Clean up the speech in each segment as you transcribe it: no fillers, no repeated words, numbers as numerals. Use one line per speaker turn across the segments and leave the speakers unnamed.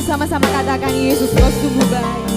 sama-sama katakan Yesus kau sungguh baik.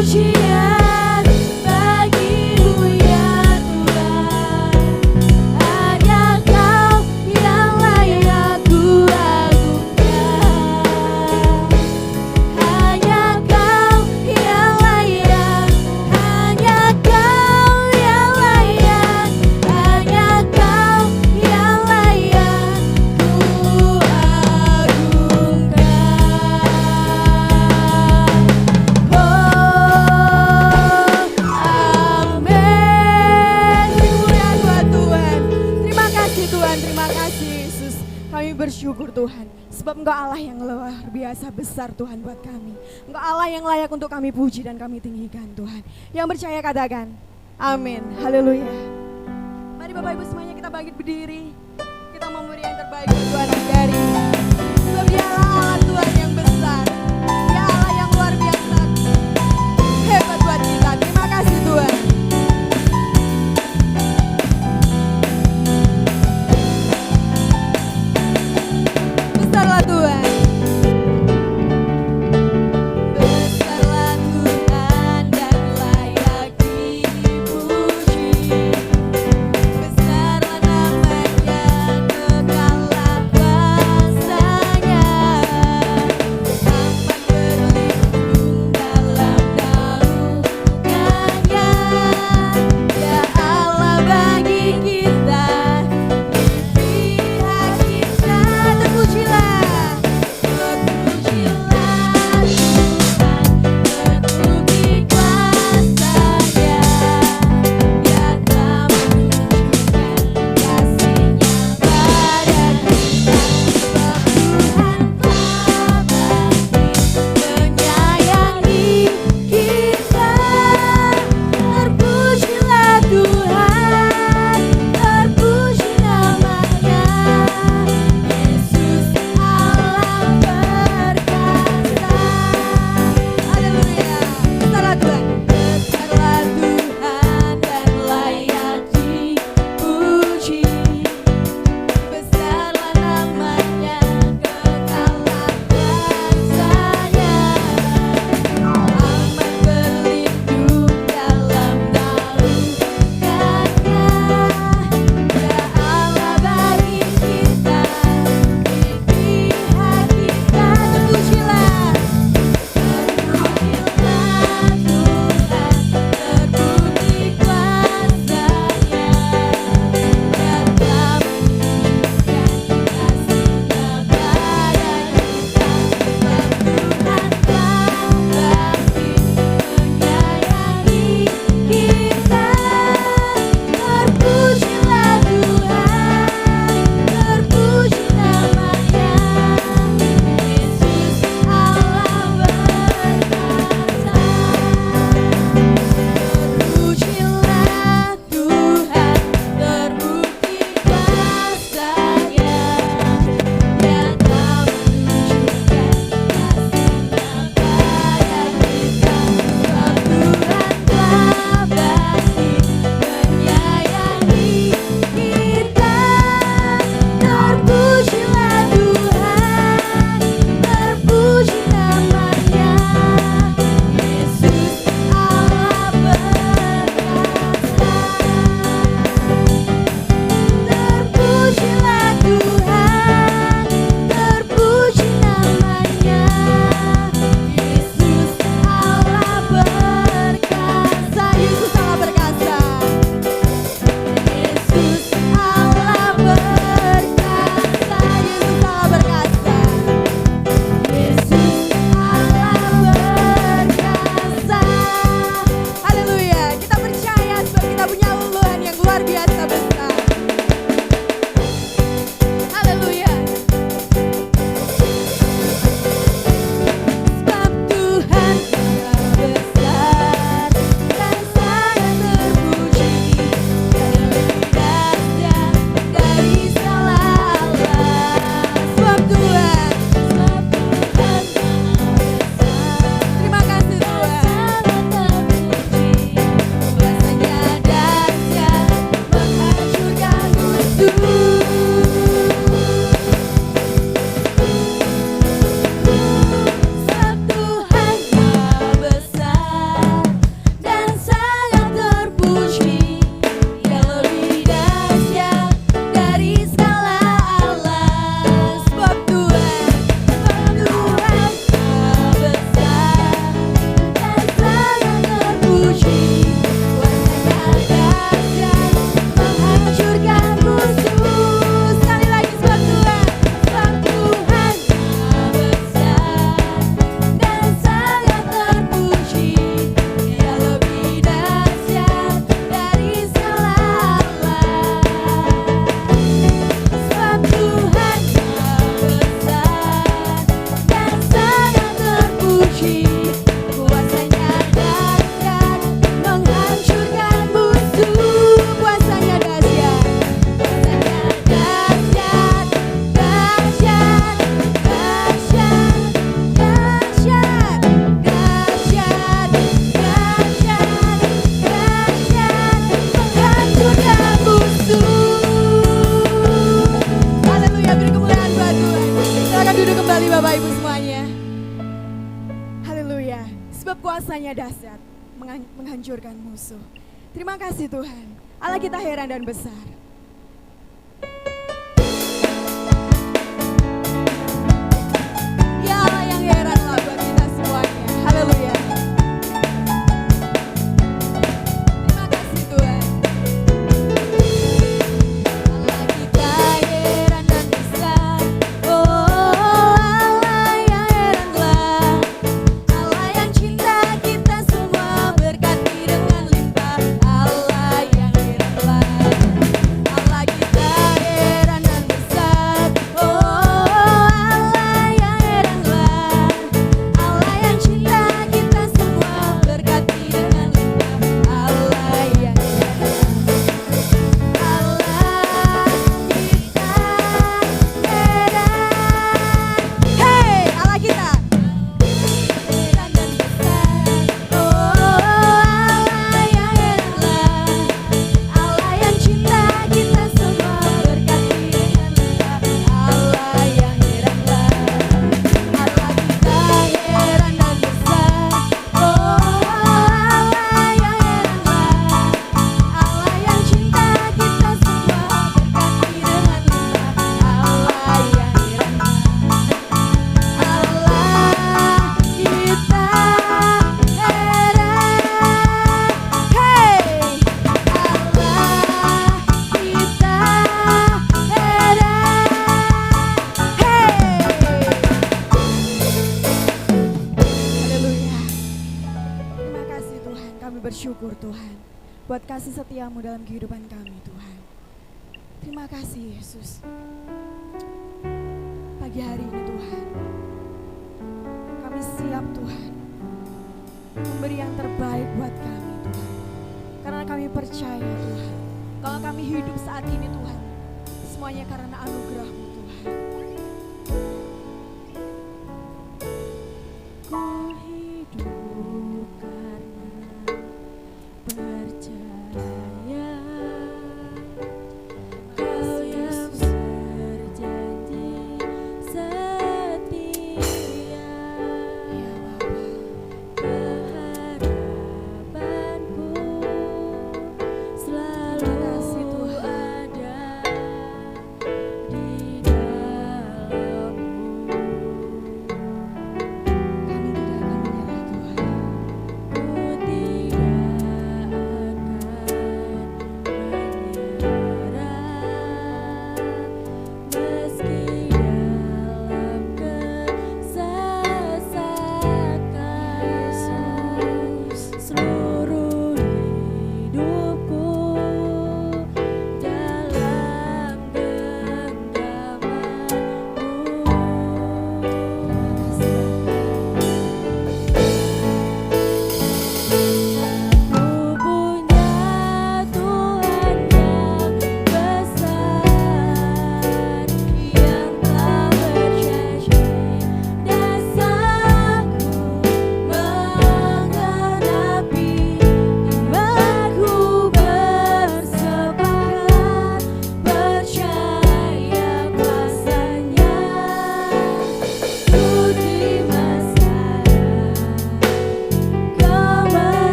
pujian bagimu ya Tuhan. Hanya Kau yang layak ku agungkan. Hanya Kau yang layak, hanya Kau yang layak, hanya Kau yang layak ku agungkan. Amin. Kemuliaan buat Tuhan. Terima kasih Tuhan, terima kasih Yesus. Kami bersyukur Tuhan, sebab Engkau Allah yang luar biasa besar Tuhan buat kami. Engkau Allah yang layak untuk kami puji dan kami tinggikan Tuhan. Yang percaya katakan, amin. Haleluya. Mari Bapak Ibu semuanya kita bangkit berdiri. Kita memberi yang terbaik buat Tuhan hari ini. Sebab Dia Allah Tuhan yang besar. Dia Allah yang luar biasa. Hebat buat kita. Terima kasih Tuhan. Besarlah Tuhan. Besarlah Tuhan dan layak dipuji. Besarlah namanya, kekalah kasih-Nya dahsyat, menghancurkan musuh. Terima kasih Tuhan, Allah kita heran dan besar. Ya Allah yang heranlah buat kita semuanya. Haleluya. Terima kasih Tuhan. Allah kita heran dan besar. Oh Allah yang heranlah, Allah yang cinta kita semua berkati dengan limpah. Allah yang heranlah, Allah kita heran dan besar. Oh Allah yang heranlah, Allah yang cinta kita semua berkati dengan limpah. Allah yang heranlah, Allah kita heran. Hey, Allah kita heran dan besar. Oh Allah yang heranlah, Allah yang cinta kita semua berkati dengan limpah. Allah yang heranlah, Allah kita heran dan besar. Oh Allah yang heranlah, Allah yang cinta kita semua berkati dengan limpah. Allah yang heranlah, Allah kita heran. Hey, Allah kita heran. Haleluya. Terima kasih Tuhan, kami bersyukur Tuhan buat kasih setiamu dalam kehidupan kami Tuhan. Terima kasih Yesus. Pagi hari ini Tuhan, kami siap Tuhan memberi yang terbaik buat kami Tuhan. Karena kami percaya Tuhan, kalau kami hidup saat ini Tuhan, semuanya karena anugerah-Mu Tuhan. Ku hidup karena percaya Kau yang berjanji setia. Ya Bapa, berharapanku selalu ada di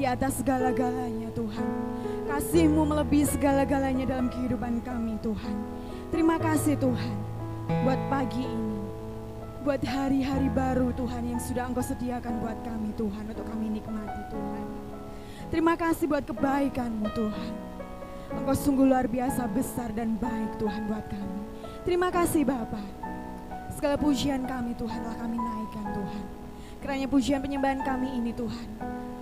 atas segala-galanya Tuhan. Kasih-Mu melebihi segala-galanya dalam kehidupan kami Tuhan. Terima kasih Tuhan buat pagi ini, buat hari-hari baru Tuhan yang sudah Engkau sediakan buat kami Tuhan, untuk kami nikmati Tuhan. Terima kasih buat kebaikan-Mu Tuhan. Engkau sungguh luar biasa besar dan baik Tuhan buat kami. Terima kasih Bapa. Segala pujian kami Tuhan telah kami naikkan Tuhan. Kiranya pujian penyembahan kami ini Tuhan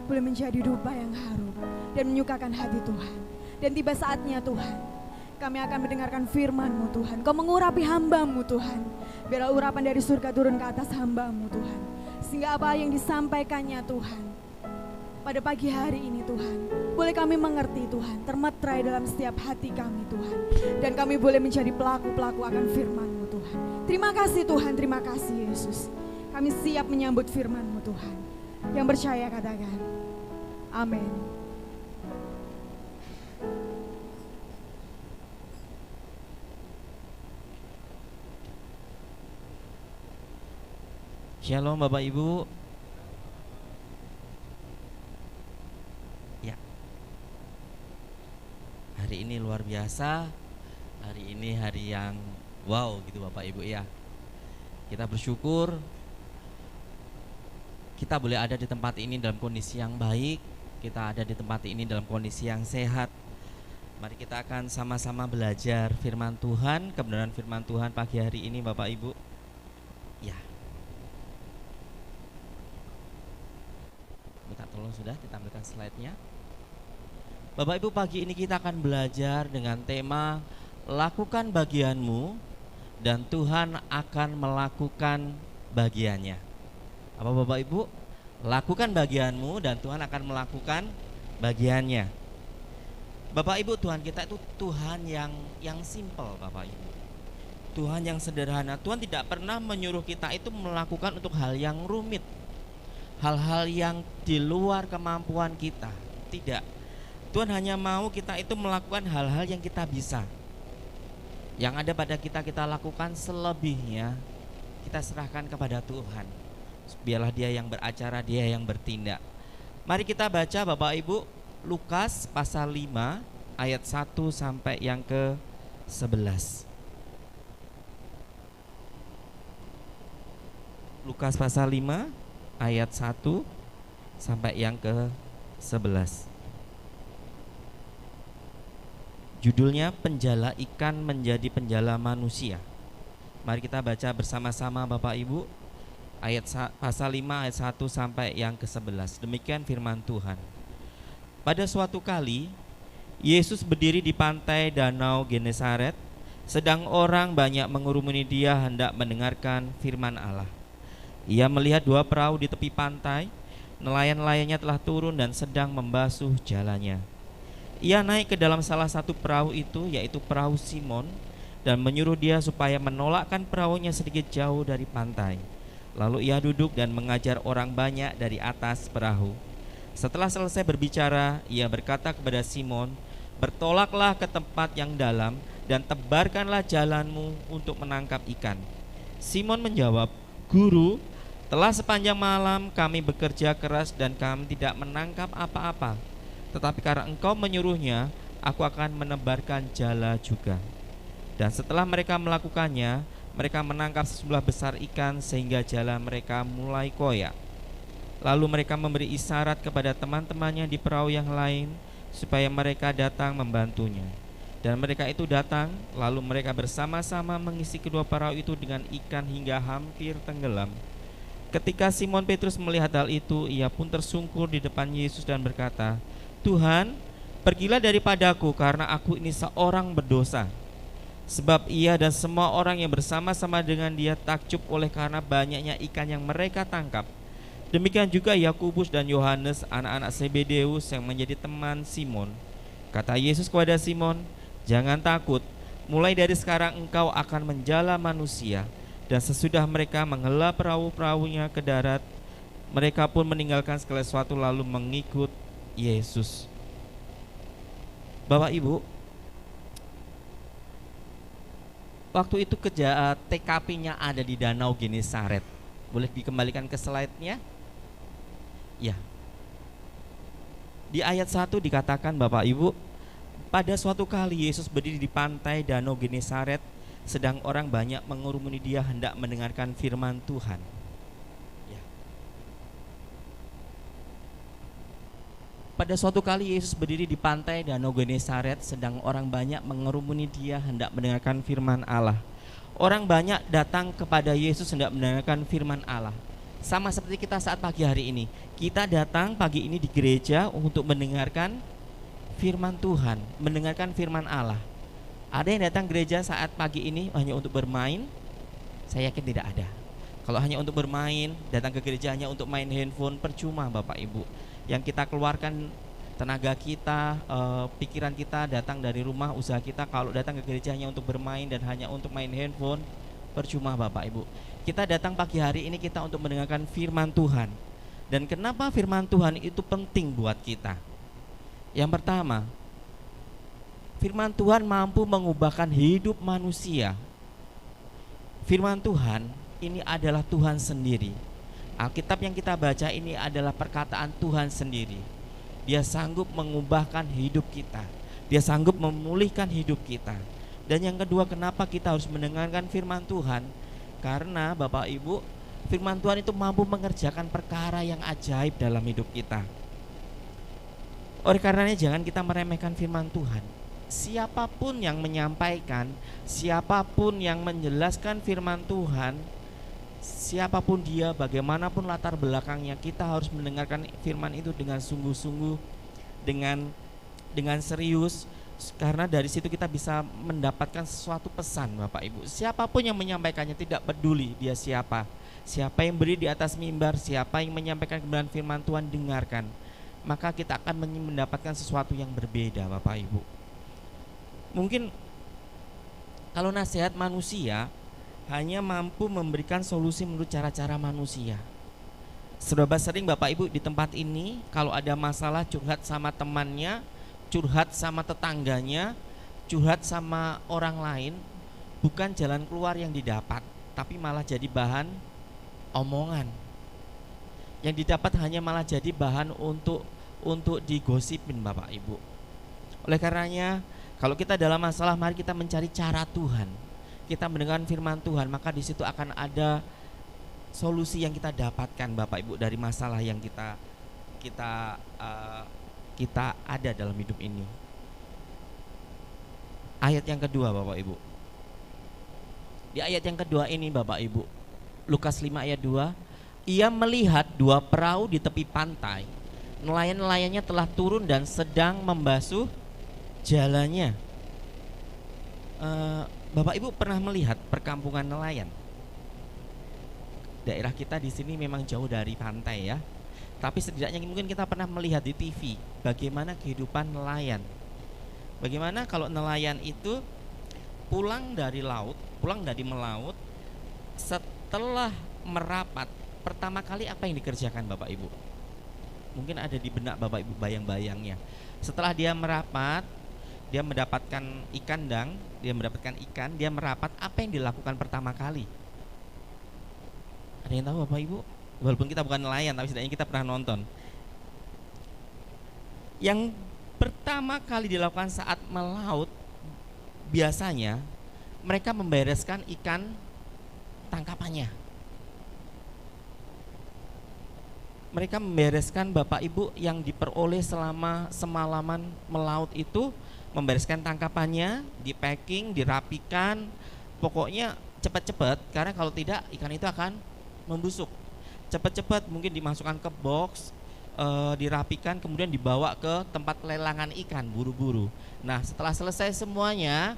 boleh menjadi dupa yang harum dan menyukakan hati Tuhan. Dan tiba saatnya Tuhan, kami akan mendengarkan firman-Mu Tuhan. Kau mengurapi hamba-Mu Tuhan. Biarlah urapan dari surga turun ke atas hamba-Mu Tuhan. Sehingga apa yang disampaikannya Tuhan pada pagi hari ini Tuhan, boleh kami mengerti Tuhan, termeterai dalam setiap hati kami Tuhan. Dan kami boleh menjadi pelaku-pelaku akan firman-Mu Tuhan. Terima kasih Tuhan, terima kasih Yesus. Kami siap menyambut firman-Mu Tuhan. Yang percaya katakan, amin.
Shalom Bapak Ibu. Ya, hari ini luar biasa. Hari ini hari yang wow gitu Bapak Ibu ya. Kita bersyukur kita boleh ada di tempat ini dalam kondisi yang baik. Kita ada di tempat ini dalam kondisi yang sehat. Mari kita akan sama-sama belajar firman Tuhan, kebenaran firman Tuhan pagi hari ini Bapak Ibu. Ya, minta tolong sudah ditampilkan slide-nya. Bapak Ibu, pagi ini kita akan belajar dengan tema lakukan bagianmu dan Tuhan akan melakukan bagiannya. Apa Bapak Ibu? Lakukan bagianmu dan Tuhan akan melakukan bagiannya. Bapak Ibu, Tuhan kita itu Tuhan yang simple Bapak Ibu. Tuhan yang sederhana. Tuhan tidak pernah menyuruh kita itu melakukan untuk hal yang rumit, hal-hal yang di luar kemampuan kita. Tidak. Tuhan hanya mau kita itu melakukan hal-hal yang kita bisa. Yang ada pada kita, kita lakukan, selebihnya kita serahkan kepada Tuhan. Biarlah Dia yang beracara, Dia yang bertindak. Mari kita baca Bapak Ibu Lukas pasal 5 ayat 1 sampai yang ke 11. Lukas pasal 5 ayat 1 sampai yang ke 11. Judulnya penjala ikan menjadi penjala manusia. Mari kita baca bersama-sama Bapak Ibu pasal 5 ayat 1 sampai yang ke-11. Demikian firman Tuhan. Pada suatu kali Yesus berdiri di pantai danau Genesaret, sedang orang banyak mengurumuni Dia hendak mendengarkan firman Allah. Ia melihat dua perahu di tepi pantai. Nelayan-nelayannya telah turun dan sedang membasuh jalannya. Ia naik ke dalam salah satu perahu itu, yaitu perahu Simon, dan menyuruh dia supaya menolakkan perahunya sedikit jauh dari pantai. Lalu ia duduk dan mengajar orang banyak dari atas perahu. Setelah selesai berbicara, ia berkata kepada Simon, "Bertolaklah ke tempat yang dalam dan tebarkanlah jalanmu untuk menangkap ikan." Simon menjawab, "Guru, telah sepanjang malam kami bekerja keras dan kami tidak menangkap apa-apa. Tetapi karena Engkau menyuruhnya, aku akan menebarkan jala juga." Dan setelah mereka melakukannya, mereka menangkap sejumlah besar ikan sehingga jala mereka mulai koyak. Lalu mereka memberi isyarat kepada teman-temannya di perahu yang lain supaya mereka datang membantunya. Dan mereka itu datang, lalu mereka bersama-sama mengisi kedua perahu itu dengan ikan hingga hampir tenggelam. Ketika Simon Petrus melihat hal itu, ia pun tersungkur di depan Yesus dan berkata, "Tuhan, pergilah daripadaku karena aku ini seorang berdosa." Sebab ia dan semua orang yang bersama-sama dengan dia takjub oleh karena banyaknya ikan yang mereka tangkap. Demikian juga Yakobus dan Yohanes, anak-anak Zebedeus yang menjadi teman Simon. Kata Yesus kepada Simon, "Jangan takut, mulai dari sekarang engkau akan menjala manusia." Dan sesudah mereka menghela perahu-perahunya ke darat, mereka pun meninggalkan segala sesuatu lalu mengikut Yesus. Bapak Ibu, waktu itu TKP-nya ada di Danau Genesaret. Boleh dikembalikan ke slide-nya? Ya. Di ayat 1 dikatakan Bapak Ibu, pada suatu kali Yesus berdiri di pantai Danau Genesaret, sedang orang banyak mengurumuni dia hendak mendengarkan firman Tuhan. Ya. Pada suatu kali Yesus berdiri di pantai Danau Genesaret, sedang orang banyak mengerumuni dia hendak mendengarkan firman Allah. Orang banyak datang kepada Yesus hendak mendengarkan firman Allah. Sama seperti kita saat pagi hari ini. Kita datang pagi ini di gereja untuk mendengarkan firman Tuhan, mendengarkan firman Allah. Ada yang datang gereja saat pagi ini hanya untuk bermain? Saya yakin tidak ada. Kalau hanya untuk bermain, datang ke gereja hanya untuk main handphone, percuma Bapak Ibu. Yang kita keluarkan tenaga kita, pikiran kita datang dari rumah, usaha kita. Kalau datang ke gereja hanya untuk bermain dan hanya untuk main handphone, percuma Bapak Ibu. Kita datang pagi hari ini kita untuk mendengarkan firman Tuhan. Dan kenapa firman Tuhan itu penting buat kita? Yang pertama, firman Tuhan mampu mengubahkan hidup manusia. Firman Tuhan ini adalah Tuhan sendiri. Alkitab yang kita baca ini adalah perkataan Tuhan sendiri. Dia sanggup mengubahkan hidup kita. Dia sanggup memulihkan hidup kita. Dan yang kedua, kenapa kita harus mendengarkan firman Tuhan? Karena Bapak Ibu, firman Tuhan itu mampu mengerjakan perkara yang ajaib dalam hidup kita. Oleh karenanya jangan kita meremehkan firman Tuhan. Siapapun yang menyampaikan, siapapun yang menjelaskan firman Tuhan, siapapun dia, bagaimanapun latar belakangnya, kita harus mendengarkan firman itu dengan sungguh-sungguh, dengan serius, karena dari situ kita bisa mendapatkan sesuatu pesan Bapak Ibu. Siapapun yang menyampaikannya, tidak peduli dia siapa yang berdiri di atas mimbar, siapa yang menyampaikan kebenaran firman Tuhan, dengarkan. Maka kita akan mendapatkan sesuatu yang berbeda Bapak Ibu. Mungkin kalau nasihat manusia hanya mampu memberikan solusi menurut cara-cara manusia. Seberapa sering Bapak Ibu di tempat ini kalau ada masalah curhat sama temannya, curhat sama tetangganya, curhat sama orang lain, bukan jalan keluar yang didapat, tapi malah jadi bahan omongan. Yang didapat hanya malah jadi bahan untuk digosipin Bapak Ibu. Oleh karenanya, kalau kita dalam masalah, mari kita mencari cara Tuhan. Kita mendengar firman Tuhan, maka di situ akan ada solusi yang kita dapatkan Bapak Ibu dari masalah yang kita ada dalam hidup ini. Ayat yang kedua Bapak Ibu. Di ayat yang kedua ini Bapak Ibu, Lukas 5 ayat 2, ia melihat dua perahu di tepi pantai. Nelayan-nelayannya telah turun dan sedang membasuh jalannya. Bapak Ibu pernah melihat perkampungan nelayan? Daerah kita di sini memang jauh dari pantai ya. Tapi setidaknya mungkin kita pernah melihat di TV bagaimana kehidupan nelayan. Bagaimana kalau nelayan itu pulang dari melaut, setelah merapat, pertama kali apa yang dikerjakan Bapak Ibu? Mungkin ada di benak Bapak Ibu bayang-bayangnya. Setelah dia merapat, dia mendapatkan ikan, dia merapat, apa yang dilakukan pertama kali? Ada yang tahu Bapak Ibu? Walaupun kita bukan nelayan, tapi setidaknya kita pernah nonton. Yang pertama kali dilakukan saat melaut, biasanya mereka membereskan ikan tangkapannya. Mereka membereskan Bapak Ibu yang diperoleh selama semalaman melaut itu, membereskan tangkapannya, di-packing, dirapikan, pokoknya cepat-cepat, karena kalau tidak ikan itu akan membusuk. Cepat-cepat mungkin dimasukkan ke box, dirapikan, kemudian dibawa ke tempat pelelangan ikan, buru-buru. Nah setelah selesai semuanya,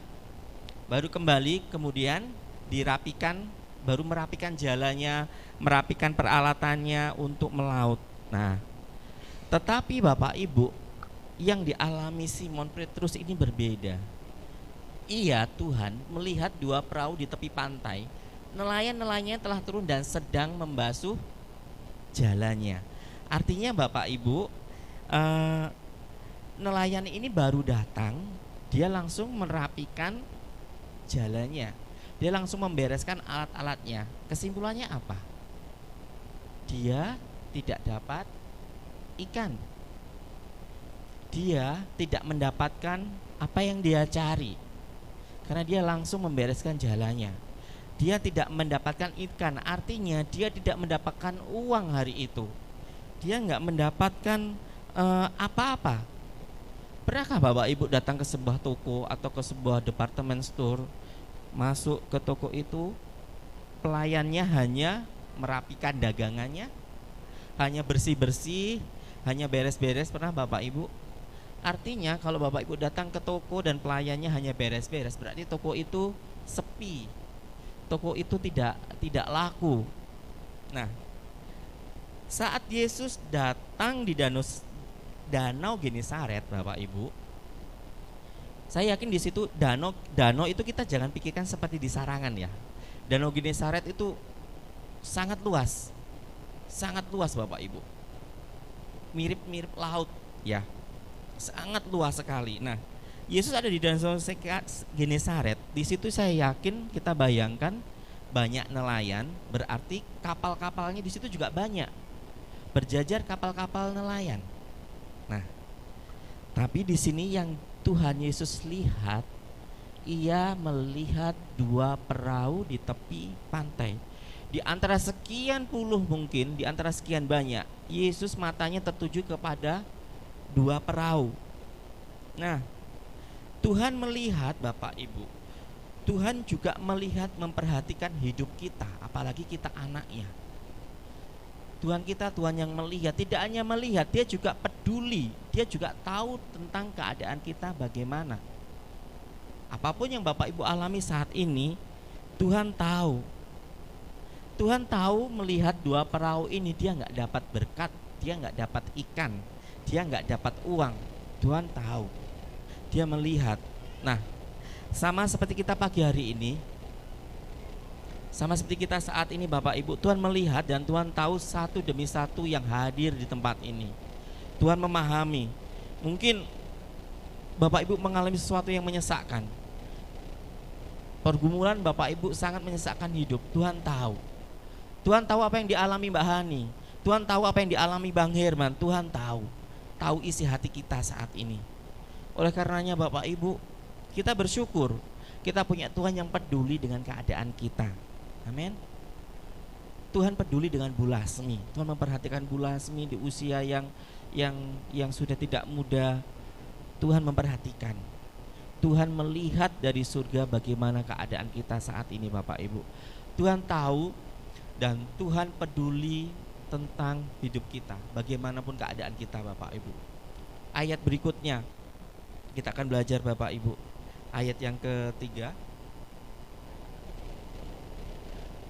baru kembali, kemudian dirapikan, baru merapikan jalannya, merapikan peralatannya untuk melaut. Nah, tetapi Bapak Ibu, yang dialami Simon Petrus ini berbeda. Ia, Tuhan, melihat dua perahu di tepi pantai. Nelayan-nelayannya telah turun dan sedang membasuh jalannya. Artinya Bapak Ibu, nelayan ini baru datang, dia langsung merapikan jalannya. Dia langsung membereskan alat-alatnya. Kesimpulannya apa? Dia tidak dapat ikan. dia tidak mendapatkan apa yang dia cari, karena dia langsung membereskan jalannya. Dia tidak mendapatkan ikan, artinya dia tidak mendapatkan uang hari itu. Dia nggak mendapatkan apa-apa. Pernahkah Bapak Ibu datang ke sebuah toko atau ke sebuah department store, masuk ke toko itu, pelayannya hanya merapikan dagangannya, hanya bersih-bersih, hanya beres-beres? Pernah Bapak Ibu? Artinya kalau Bapak Ibu datang ke toko dan pelayannya hanya beres-beres, berarti toko itu sepi. Toko itu tidak laku. Nah, saat Yesus datang di danau Genesaret, Bapak Ibu, saya yakin di situ danau itu kita jangan pikirkan seperti di Sarangan ya. Danau Genesaret itu sangat luas Bapak Ibu. Mirip-mirip laut ya, sangat luas sekali. Nah, Yesus ada di danau Genesaret. Di situ saya yakin kita bayangkan banyak nelayan, berarti kapal-kapalnya di situ juga banyak. Berjajar kapal-kapal nelayan. Nah, tapi di sini yang Tuhan Yesus lihat, ia melihat dua perahu di tepi pantai. Di antara sekian puluh mungkin, di antara sekian banyak, Yesus matanya tertuju kepada dua perahu. Nah, Tuhan melihat Bapak Ibu, Tuhan juga melihat, memperhatikan hidup kita, apalagi kita anaknya. Tuhan kita Tuhan yang melihat, tidak hanya melihat, dia juga peduli, dia juga tahu tentang keadaan kita bagaimana. Apapun yang Bapak Ibu alami saat ini, Tuhan tahu. Tuhan tahu melihat dua perahu ini, dia nggak dapat berkat, dia nggak dapat ikan, dia nggak dapat uang. Tuhan tahu. Dia melihat. Nah, sama seperti kita pagi hari ini, sama seperti kita saat ini Bapak Ibu, Tuhan melihat dan Tuhan tahu satu demi satu yang hadir di tempat ini. Tuhan memahami. Mungkin Bapak Ibu mengalami sesuatu yang menyesakkan, pergumulan Bapak Ibu sangat menyesakkan hidup. Tuhan tahu. Tuhan tahu apa yang dialami Mbak Hani, Tuhan tahu apa yang dialami Bang Herman. Tuhan tahu isi hati kita saat ini. Oleh karenanya Bapak Ibu, kita bersyukur kita punya Tuhan yang peduli dengan keadaan kita. Amin. Tuhan peduli dengan Bu Lasmi. Tuhan memperhatikan Bu Lasmi di usia yang sudah tidak muda. Tuhan memperhatikan. Tuhan melihat dari surga bagaimana keadaan kita saat ini Bapak Ibu. Tuhan tahu dan Tuhan peduli tentang hidup kita, bagaimanapun keadaan kita Bapak Ibu. Ayat berikutnya kita akan belajar Bapak Ibu. Ayat yang ketiga.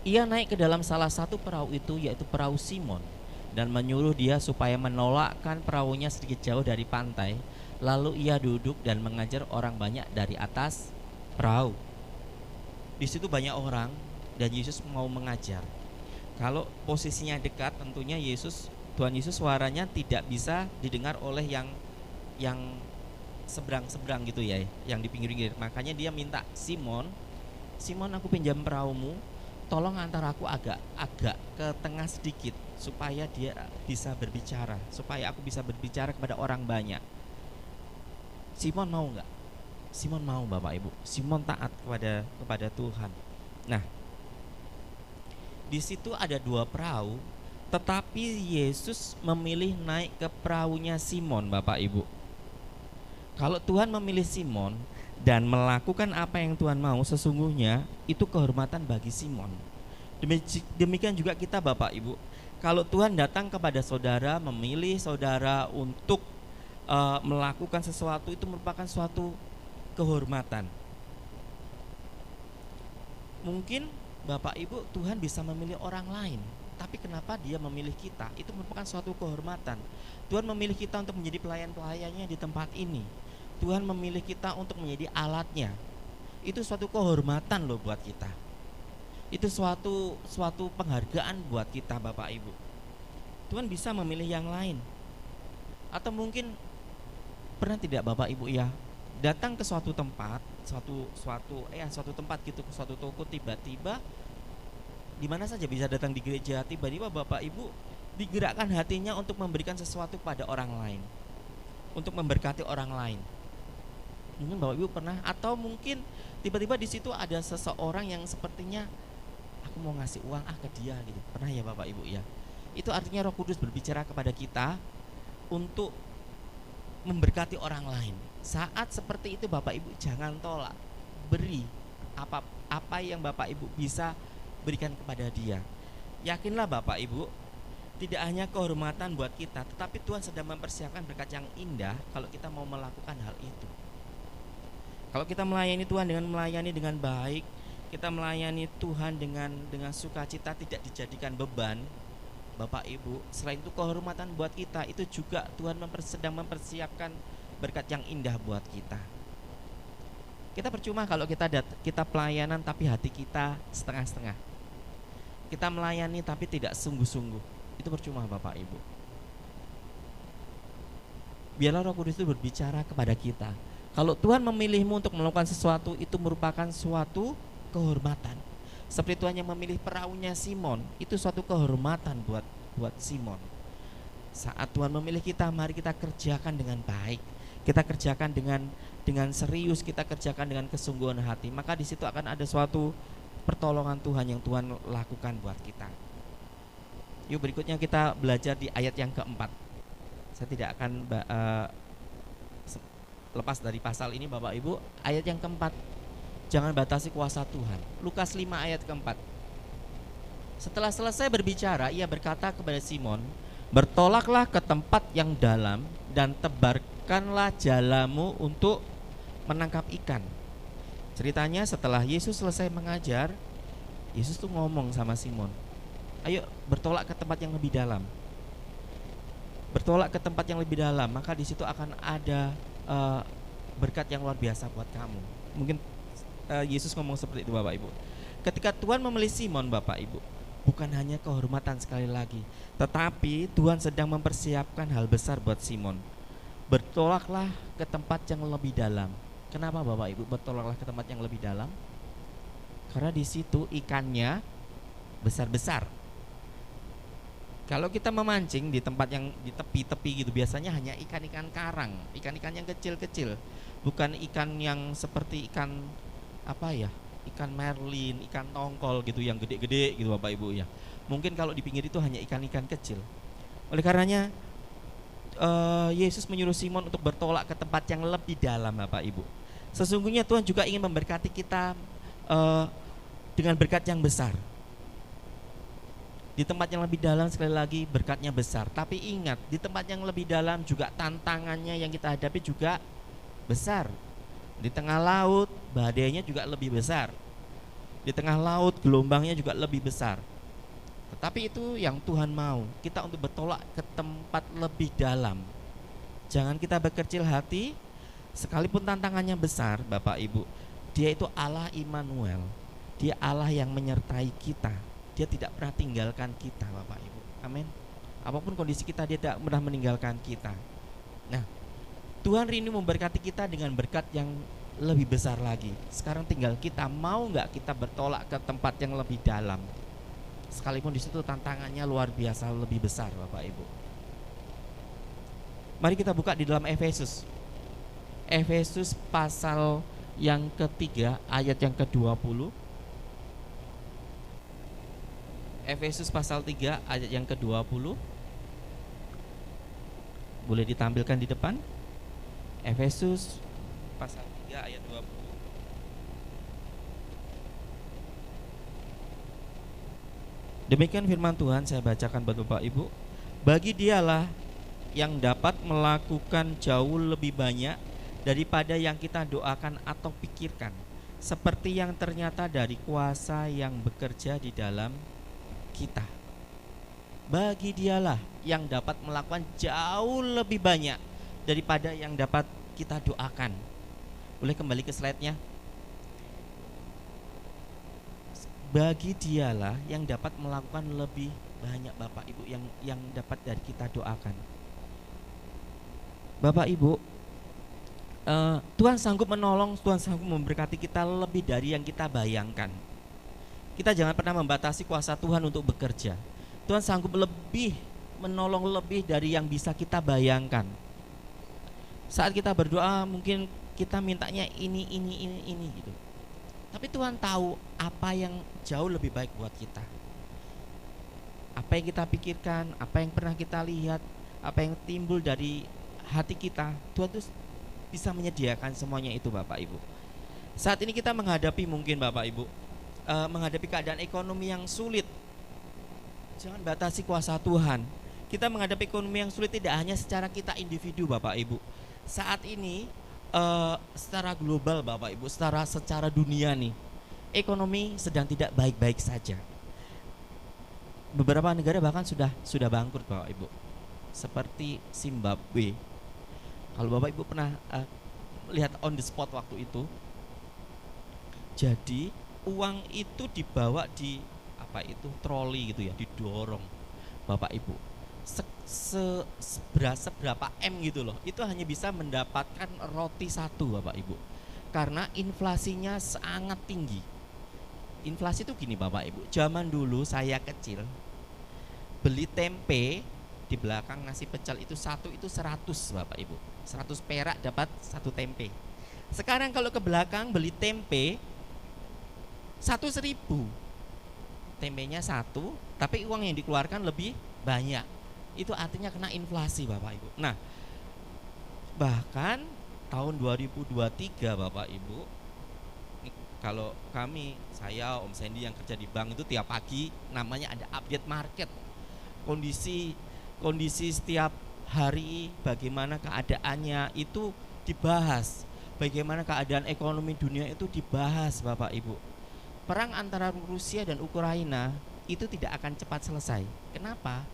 Ia naik ke dalam salah satu perahu itu, yaitu perahu Simon, dan menyuruh dia supaya menolakkan perahunya sedikit jauh dari pantai. Lalu ia duduk dan mengajar orang banyak dari atas perahu. Di situ banyak orang dan Yesus mau mengajar. Kalau posisinya dekat, tentunya Tuhan Yesus suaranya tidak bisa didengar oleh yang seberang-seberang gitu ya, yang di pinggir-pinggir. Makanya dia minta, Simon, aku pinjam perahumu, tolong antar aku agak ke tengah sedikit supaya dia bisa berbicara, supaya aku bisa berbicara kepada orang banyak. Simon mau nggak? Simon mau Bapak Ibu. Simon taat kepada Tuhan. Nah, di situ ada dua perahu, tetapi Yesus memilih naik ke perahunya Simon Bapak Ibu. Kalau Tuhan memilih Simon dan melakukan apa yang Tuhan mau, sesungguhnya itu kehormatan bagi Simon. Demikian juga kita Bapak Ibu. Kalau Tuhan datang kepada saudara, memilih saudara untuk melakukan sesuatu, itu merupakan suatu kehormatan. Mungkin Bapak Ibu, Tuhan bisa memilih orang lain, tapi kenapa dia memilih kita? Itu merupakan suatu kehormatan. Tuhan memilih kita untuk menjadi pelayan-pelayannya di tempat ini. Tuhan memilih kita untuk menjadi alatnya. Itu suatu kehormatan loh buat kita. Itu suatu penghargaan buat kita Bapak Ibu. Tuhan bisa memilih yang lain. Atau mungkin pernah tidak Bapak Ibu ya, datang ke suatu tempat, suatu tempat gitu, ke suatu toko, tiba-tiba di mana saja bisa datang di gereja, tiba-tiba Bapak Ibu digerakkan hatinya untuk memberikan sesuatu pada orang lain, untuk memberkati orang lain. Mungkin Bapak Ibu pernah, atau mungkin tiba-tiba di situ ada seseorang yang sepertinya aku mau ngasih uang ke dia gitu. Pernah ya Bapak Ibu ya? Itu artinya Roh Kudus berbicara kepada kita untuk memberkati orang lain. Saat seperti itu Bapak Ibu jangan tolak, beri apa yang Bapak Ibu bisa berikan kepada dia. Yakinlah Bapak Ibu, tidak hanya kehormatan buat kita, tetapi Tuhan sedang mempersiapkan berkat yang indah kalau kita mau melakukan hal itu. Kalau kita melayani Tuhan dengan baik, kita melayani Tuhan dengan sukacita, tidak dijadikan beban, Bapak Ibu, selain itu kehormatan buat kita, itu juga Tuhan sedang mempersiapkan berkat yang indah buat kita. Kita percuma kalau kita pelayanan tapi hati kita setengah-setengah. Kita melayani tapi tidak sungguh-sungguh. Itu percuma Bapak Ibu. Biarlah Roh Kudus itu berbicara kepada kita. Kalau Tuhan memilihmu untuk melakukan sesuatu, itu merupakan suatu kehormatan. Seperti Tuhan yang memilih perahunya Simon, itu suatu kehormatan buat Simon. Saat Tuhan memilih kita, mari kita kerjakan dengan baik. Kita kerjakan dengan serius, kita kerjakan dengan kesungguhan hati. Maka di situ akan ada suatu pertolongan Tuhan yang Tuhan lakukan buat kita. Yuk berikutnya kita belajar di ayat yang keempat. Saya tidak akan lepas dari pasal ini Bapak Ibu. Ayat yang keempat, jangan batasi kuasa Tuhan. Lukas 5 ayat keempat. Setelah selesai berbicara, ia berkata kepada Simon, bertolaklah ke tempat yang dalam dan tebarkanlah jalamu untuk menangkap ikan. Ceritanya setelah Yesus selesai mengajar, Yesus tuh ngomong sama Simon, ayo bertolak ke tempat yang lebih dalam. Bertolak ke tempat yang lebih dalam, maka di situ akan ada berkat yang luar biasa buat kamu. Mungkin Yesus ngomong seperti itu Bapak Ibu. Ketika Tuhan memilih Simon Bapak Ibu, bukan hanya kehormatan sekali lagi, tetapi Tuhan sedang mempersiapkan hal besar buat Simon. Bertolaklah ke tempat yang lebih dalam. Kenapa Bapak Ibu bertolaklah ke tempat yang lebih dalam? Karena di situ ikannya besar-besar. Kalau kita memancing di tempat yang di tepi-tepi gitu, biasanya hanya ikan-ikan karang, ikan-ikan yang kecil-kecil, bukan ikan yang seperti ikan ikan merlin, ikan tongkol gitu yang gede-gede gitu Bapak Ibu ya. Mungkin kalau di pinggir itu hanya ikan-ikan kecil. Oleh karenanya Yesus menyuruh Simon untuk bertolak ke tempat yang lebih dalam Bapak Ibu. Sesungguhnya Tuhan juga ingin memberkati kita dengan berkat yang besar. Di tempat yang lebih dalam sekali lagi berkatnya besar. Tapi ingat, di tempat yang lebih dalam juga tantangannya yang kita hadapi juga besar. Di tengah laut badainya juga lebih besar. Di tengah laut gelombangnya juga lebih besar. Tetapi itu yang Tuhan mau, kita untuk bertolak ke tempat lebih dalam. Jangan kita berkecil hati, sekalipun tantangannya besar Bapak Ibu. Dia itu Allah Immanuel. Dia Allah yang menyertai kita. Dia tidak pernah tinggalkan kita Bapak Ibu. Amin. Apapun kondisi kita, dia tidak pernah meninggalkan kita. Nah, Tuhan rindu memberkati kita dengan berkat yang lebih besar lagi. Sekarang tinggal kita, mau nggak kita bertolak ke tempat yang lebih dalam, sekalipun di situ tantangannya luar biasa lebih besar Bapak Ibu. Mari kita buka di dalam Efesus. Efesus pasal yang ketiga ayat yang ke-20. Efesus pasal 3 ayat yang ke-20. Boleh ditampilkan di depan. Efesus pasal 3 ayat 20. Demikian firman Tuhan, saya bacakan buat Bapak Ibu. Bagi dialah yang dapat melakukan jauh lebih banyak daripada yang kita doakan atau pikirkan, seperti yang ternyata dari kuasa yang bekerja di dalam kita. Bagi dialah yang dapat melakukan jauh lebih banyak daripada yang dapat kita doakan. Boleh kembali ke slide-nya. Bagi dialah yang dapat melakukan lebih banyak Bapak Ibu yang dapat dari kita doakan. Bapak Ibu, Tuhan sanggup menolong, Tuhan sanggup memberkati kita lebih dari yang kita bayangkan. Kita jangan pernah membatasi kuasa Tuhan untuk bekerja. Tuhan sanggup lebih menolong lebih dari yang bisa kita bayangkan. Saat kita berdoa mungkin kita mintanya ini gitu. Tapi Tuhan tahu apa yang jauh lebih baik buat kita. Apa yang kita pikirkan, apa yang pernah kita lihat, apa yang timbul dari hati kita, Tuhan tuh bisa menyediakan semuanya itu Bapak Ibu. Saat ini kita menghadapi mungkin Bapak Ibu menghadapi keadaan ekonomi yang sulit. Jangan batasi kuasa Tuhan. Kita menghadapi ekonomi yang sulit tidak hanya secara kita individu Bapak Ibu. Saat ini secara global Bapak Ibu, secara dunia nih, ekonomi sedang tidak baik-baik saja. Beberapa negara bahkan sudah bangkrut Bapak Ibu. Seperti Zimbabwe. Kalau Bapak Ibu pernah lihat on the spot waktu itu, jadi uang itu dibawa di troli gitu ya, didorong Bapak Ibu. Seberapa M gitu loh, itu hanya bisa mendapatkan roti satu Bapak Ibu, karena inflasinya sangat tinggi. Inflasi itu gini Bapak Ibu, zaman dulu saya kecil beli tempe di belakang nasi pecel itu satu itu 100 Bapak Ibu, 100 perak dapat satu tempe. Sekarang kalau ke belakang beli tempe 1.000, tempenya satu tapi uang yang dikeluarkan lebih banyak. Itu artinya kena inflasi Bapak Ibu. Nah, bahkan tahun 2023 Bapak Ibu, kalau saya Om Sandy yang kerja di bank itu tiap pagi namanya ada update market, kondisi setiap hari, bagaimana keadaannya itu dibahas, bagaimana keadaan ekonomi dunia itu dibahas Bapak Ibu. Perang antara Rusia dan Ukraina itu tidak akan cepat selesai. Kenapa?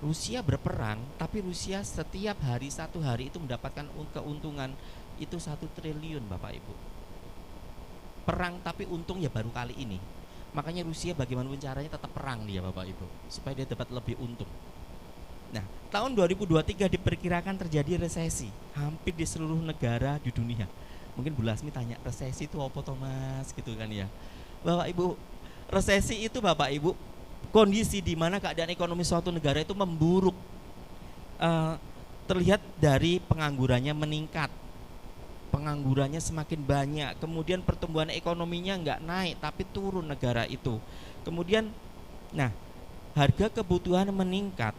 Rusia berperang, tapi Rusia setiap hari satu hari itu mendapatkan keuntungan itu 1 triliun Bapak Ibu. Perang tapi untung ya baru kali ini. Makanya Rusia bagaimanapun caranya tetap perang dia Bapak Ibu, supaya dia dapat lebih untung. Nah, tahun 2023 diperkirakan terjadi resesi hampir di seluruh negara di dunia. Mungkin Bu Lasmi tanya, resesi itu apa Thomas gitu kan ya. Bapak Ibu, resesi itu Bapak Ibu kondisi di mana keadaan ekonomi suatu negara itu memburuk. Terlihat dari penganggurannya meningkat, penganggurannya semakin banyak, kemudian pertumbuhan ekonominya nggak naik tapi turun negara itu. Kemudian, nah, harga kebutuhan meningkat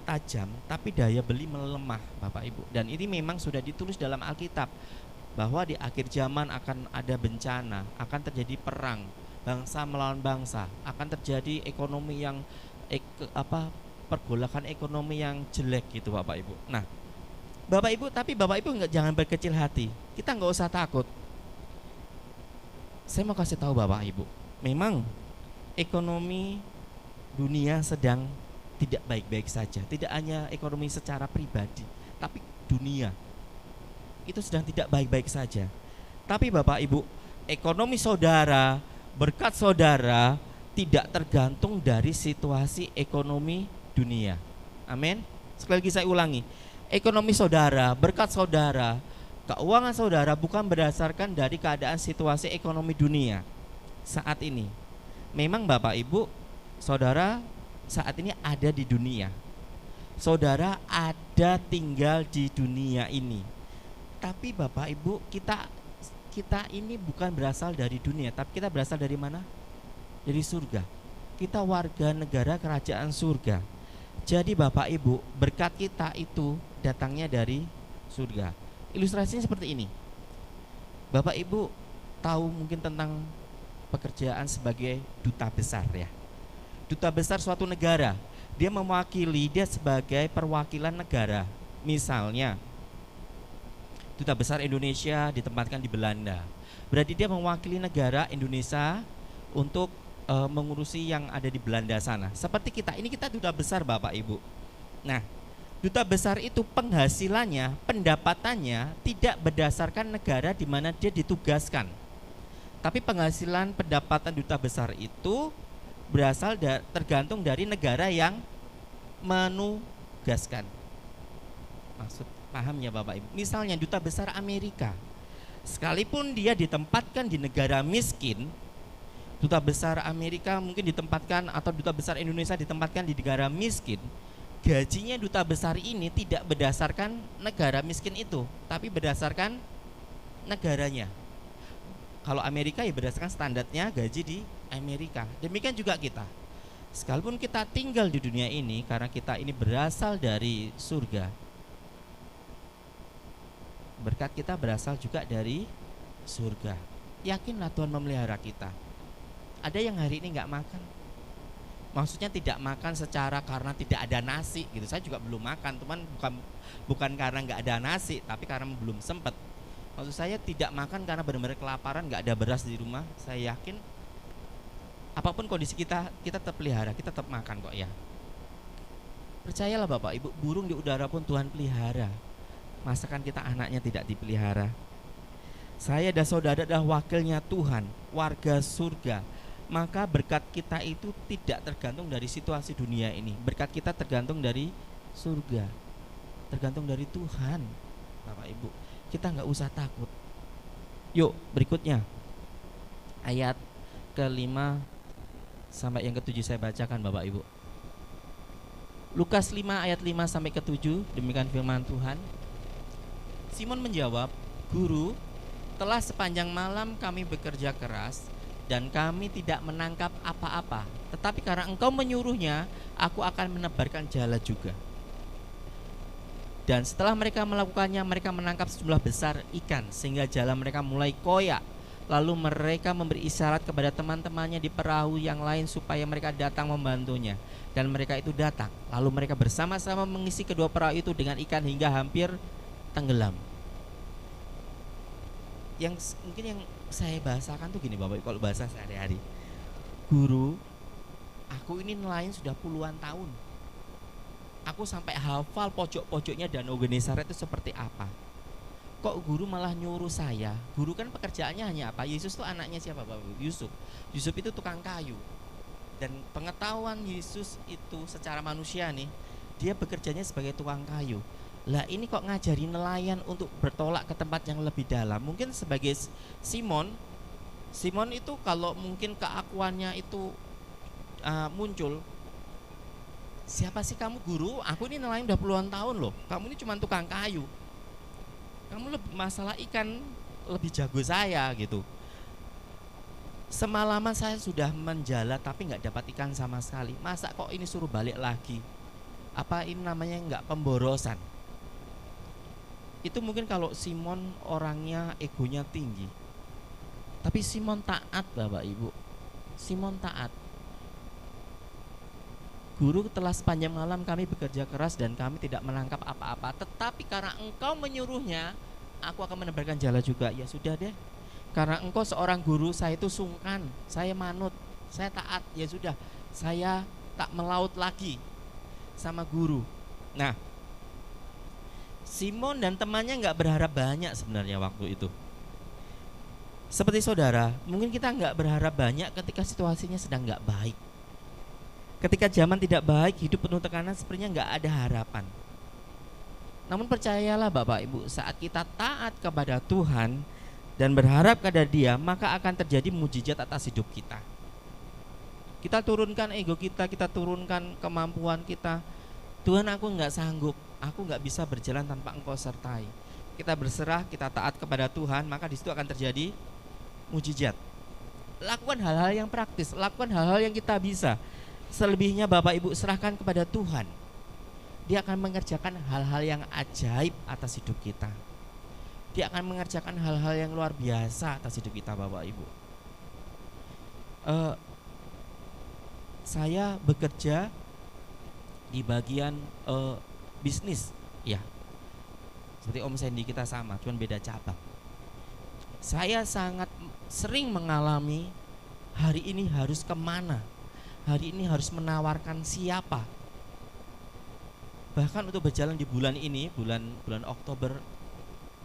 tajam tapi daya beli melemah Bapak Ibu. Dan ini memang sudah ditulis dalam Alkitab bahwa di akhir zaman akan ada bencana, akan terjadi perang bangsa melawan bangsa, akan terjadi ekonomi yang pergolakan ekonomi yang jelek gitu Bapak Ibu. Nah, Bapak Ibu, tapi Bapak Ibu jangan berkecil hati. Kita nggak usah takut. Saya mau kasih tahu Bapak Ibu, memang ekonomi dunia sedang tidak baik-baik saja. Tidak hanya ekonomi secara pribadi, tapi dunia itu sedang tidak baik-baik saja. Tapi Bapak Ibu, ekonomi saudara, berkat saudara tidak tergantung dari situasi ekonomi dunia. Amin. Sekali lagi saya ulangi, ekonomi saudara, berkat saudara, keuangan saudara bukan berdasarkan dari keadaan situasi ekonomi dunia saat ini. Memang Bapak Ibu, saudara saat ini ada di dunia. Saudara ada tinggal di dunia ini. Tapi Bapak Ibu, kita ini bukan berasal dari dunia, tapi kita berasal dari mana? Dari surga. Kita warga negara kerajaan surga. Jadi Bapak Ibu, berkat kita itu datangnya dari surga. Ilustrasinya seperti ini. Bapak Ibu tahu mungkin tentang pekerjaan sebagai duta besar ya. Duta besar suatu negara, dia mewakili, dia sebagai perwakilan negara. Misalnya Duta Besar Indonesia ditempatkan di Belanda, berarti dia mewakili negara Indonesia untuk mengurusi yang ada di Belanda sana. Seperti kita, ini kita duta besar Bapak Ibu. Nah, duta besar itu penghasilannya, pendapatannya tidak berdasarkan negara di mana dia ditugaskan. Tapi penghasilan pendapatan duta besar itu berasal tergantung dari negara yang menugaskan. Maksud pahamnya Bapak Ibu, misalnya duta besar Amerika, sekalipun dia ditempatkan di negara miskin, duta besar Amerika mungkin ditempatkan atau duta besar Indonesia ditempatkan di negara miskin, gajinya duta besar ini tidak berdasarkan negara miskin itu, tapi berdasarkan negaranya. Kalau Amerika ya berdasarkan standarnya gaji di Amerika. Demikian juga kita. Sekalipun kita tinggal di dunia ini, karena kita ini berasal dari surga, berkat kita berasal juga dari surga. Yakinlah Tuhan memelihara kita. Ada yang hari ini nggak makan, maksudnya tidak makan secara karena tidak ada nasi gitu. Saya juga belum makan, teman, bukan karena nggak ada nasi, tapi karena belum sempat. Maksud saya tidak makan karena benar-benar kelaparan, nggak ada beras di rumah. Saya yakin apapun kondisi kita tetap pelihara, kita tetap makan kok ya. Percayalah Bapak Ibu, burung di udara pun Tuhan pelihara. Masakan kita anaknya tidak dipelihara? Saya dan saudara adalah wakilnya Tuhan, warga surga. Maka berkat kita itu tidak tergantung dari situasi dunia ini. Berkat kita tergantung dari surga, tergantung dari Tuhan. Bapak Ibu, kita nggak usah takut. Yuk berikutnya, ayat ke-5 sampai yang ke-7 saya bacakan Bapak Ibu. Lukas 5 ayat 5 sampai ke-7, demikian firman Tuhan. Simon menjawab, "Guru, telah sepanjang malam kami bekerja keras dan kami tidak menangkap apa-apa. Tetapi karena Engkau menyuruhnya, aku akan menebarkan jala juga." Dan setelah mereka melakukannya, mereka menangkap sejumlah besar ikan sehingga jala mereka mulai koyak. Lalu mereka memberi isyarat kepada teman-temannya di perahu yang lain supaya mereka datang membantunya. Dan mereka itu datang. Lalu mereka bersama-sama mengisi kedua perahu itu dengan ikan hingga hampir tenggelam. Yang mungkin yang saya bahasakan tuh gini Bapak, kalau bahasa sehari-hari, "Guru, aku ini nelayan sudah puluhan tahun. Aku sampai hafal pojok-pojoknya Danau Genesaret itu seperti apa. Kok guru malah nyuruh saya?" Guru kan pekerjaannya hanya apa? Yesus itu anaknya siapa Bapak? Yusuf. Yusuf itu tukang kayu. Dan pengetahuan Yesus itu secara manusia nih, dia bekerjanya sebagai tukang kayu. Lah ini kok ngajari nelayan untuk bertolak ke tempat yang lebih dalam. Mungkin sebagai Simon itu kalau mungkin keakuannya itu muncul, "Siapa sih kamu guru? Aku ini nelayan udah puluhan tahun loh. Kamu ini cuma tukang kayu. Kamu lebih masalah ikan lebih jago saya gitu. Semalaman saya sudah menjala tapi nggak dapat ikan sama sekali. Masa kok ini suruh balik lagi? Apa ini namanya nggak pemborosan?" Itu mungkin kalau Simon orangnya egonya tinggi. Tapi Simon taat Bapak Ibu. Simon taat. "Guru, telah sepanjang malam kami bekerja keras dan kami tidak menangkap apa-apa. Tetapi karena Engkau menyuruhnya, aku akan menebarkan jala juga." Ya sudah deh. Karena Engkau seorang guru, saya itu sungkan, saya manut, saya taat. Ya sudah, saya tak melaut lagi sama guru. Nah, Simon dan temannya nggak berharap banyak sebenarnya waktu itu. Seperti saudara, mungkin kita nggak berharap banyak ketika situasinya sedang nggak baik. Ketika zaman tidak baik, hidup penuh tekanan, sepertinya nggak ada harapan. Namun percayalah Bapak Ibu, saat kita taat kepada Tuhan dan berharap kepada Dia, maka akan terjadi mujizat atas hidup kita. Kita turunkan ego kita turunkan kemampuan kita. "Tuhan, aku nggak sanggup, aku nggak bisa berjalan tanpa Engkau sertai." Kita berserah, kita taat kepada Tuhan, maka di situ akan terjadi mujizat. Lakukan hal-hal yang praktis, lakukan hal-hal yang kita bisa. Selebihnya Bapak Ibu serahkan kepada Tuhan. Dia akan mengerjakan hal-hal yang ajaib atas hidup kita. Dia akan mengerjakan hal-hal yang luar biasa atas hidup kita Bapak Ibu. Saya bekerja di bagian bisnis, ya. Seperti Om Sandy kita sama, cuman beda cabang. Saya sangat sering mengalami hari ini harus kemana, hari ini harus menawarkan siapa. Bahkan untuk berjalan di bulan ini, bulan Oktober,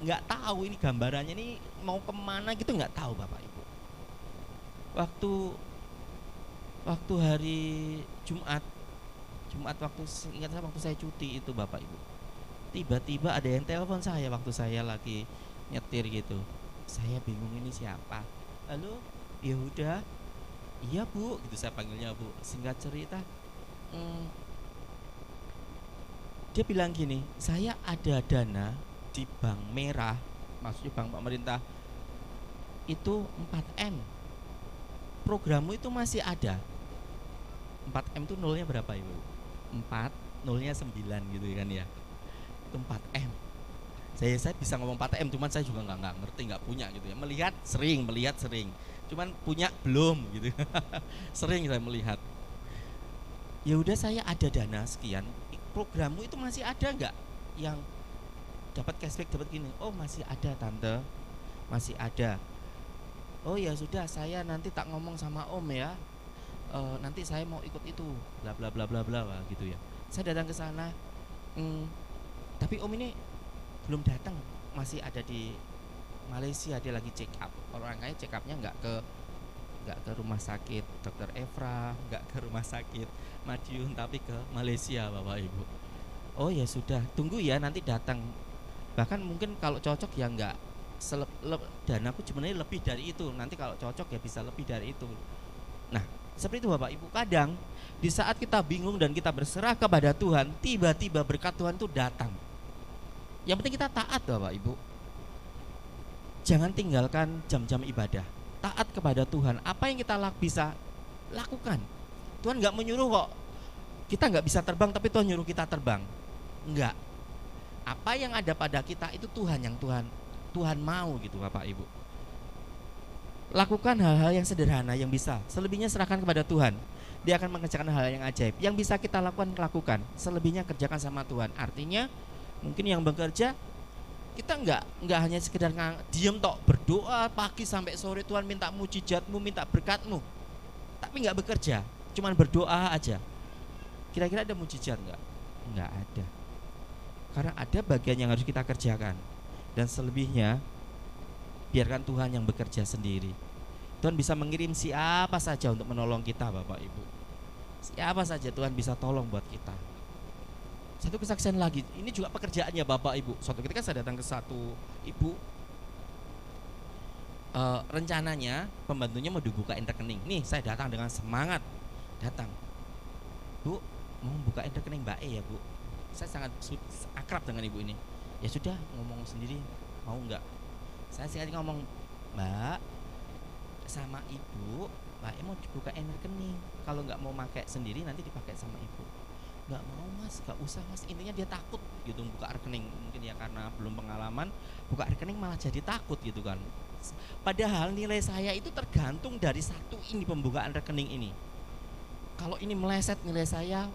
nggak tahu ini gambarannya ini mau kemana gitu, nggak tahu Bapak Ibu. Waktu hari Jumat ingat saya waktu saya cuti itu Bapak Ibu, tiba-tiba ada yang telepon saya waktu saya lagi nyetir gitu. Saya bingung ini siapa. "Halo, ya udah, iya Bu," gitu saya panggilnya Bu. Singkat cerita, Dia bilang gini, saya ada dana di bank merah, maksudnya bank pemerintah, itu 4M. Programmu itu masih ada. 4M itu nolnya berapa ibu? 4, nolnya 9 gitu kan ya. Itu 4M. Saya bisa ngomong 4M, cuman saya juga nggak ngerti, nggak punya gitu ya. Melihat sering, cuman punya belum gitu. Sering saya melihat. Ya udah, saya ada dana sekian. Programmu itu masih ada nggak yang dapat cashback, dapat gini? Oh masih ada tante, masih ada. Oh ya sudah, saya nanti tak ngomong sama om ya. Nanti saya mau ikut itu, bla bla bla bla bla gitu ya. Saya datang ke sana, tapi om ini belum datang, masih ada di Malaysia, dia lagi check up. Orang kaya check upnya nggak ke rumah sakit Dokter Evra, nggak ke rumah sakit Madiun, tapi ke Malaysia bapak ibu. Oh ya sudah, tunggu ya nanti datang. Bahkan mungkin kalau cocok ya nggak danaku sebenarnya lebih dari itu, nanti kalau cocok ya bisa lebih dari itu. Nah seperti itu bapak ibu, kadang di saat kita bingung dan kita berserah kepada Tuhan, tiba-tiba berkat Tuhan itu datang. Yang penting kita taat bapak ibu, jangan tinggalkan jam-jam ibadah, taat kepada Tuhan. Apa yang kita bisa lakukan. Tuhan nggak menyuruh kok kita nggak bisa terbang, tapi Tuhan nyuruh kita terbang, enggak. Apa yang ada pada kita itu Tuhan yang Tuhan mau gitu bapak ibu. Lakukan hal-hal yang sederhana yang bisa, selebihnya serahkan kepada Tuhan. Dia akan mengerjakan hal yang ajaib. Yang bisa kita lakukan, selebihnya kerjakan sama Tuhan. Artinya mungkin yang bekerja, kita nggak hanya sekedar diem tok, berdoa pagi sampai sore, Tuhan minta mujizatmu, minta berkatmu, tapi nggak bekerja, cuman berdoa aja. Kira-kira ada mujizat nggak? Nggak ada. Karena ada bagian yang harus kita kerjakan, dan selebihnya biarkan Tuhan yang bekerja sendiri. Tuhan bisa mengirim siapa saja untuk menolong kita bapak ibu. Siapa saja Tuhan bisa tolong buat kita. Satu kesaksian lagi, ini juga pekerjaannya bapak ibu. Suatu ketika saya datang ke satu ibu, rencananya pembantunya mau dibukain rekening. Nih saya datang dengan semangat, datang, Bu, mau bukain rekening Mbak E ya Bu. Saya sangat akrab dengan ibu ini. Ya sudah, ngomong sendiri, mau nggak? Saya sekali ngomong, Mbak, sama ibu, Mbak E mau dibukain rekening. Kalau nggak mau pakai sendiri nanti dipakai sama ibu. Nggak mau mas, nggak usah mas. Intinya dia takut gitu buka rekening, mungkin ya karena belum pengalaman buka rekening malah jadi takut gitu kan. Padahal nilai saya itu tergantung dari satu ini pembukaan rekening ini. Kalau ini meleset, nilai saya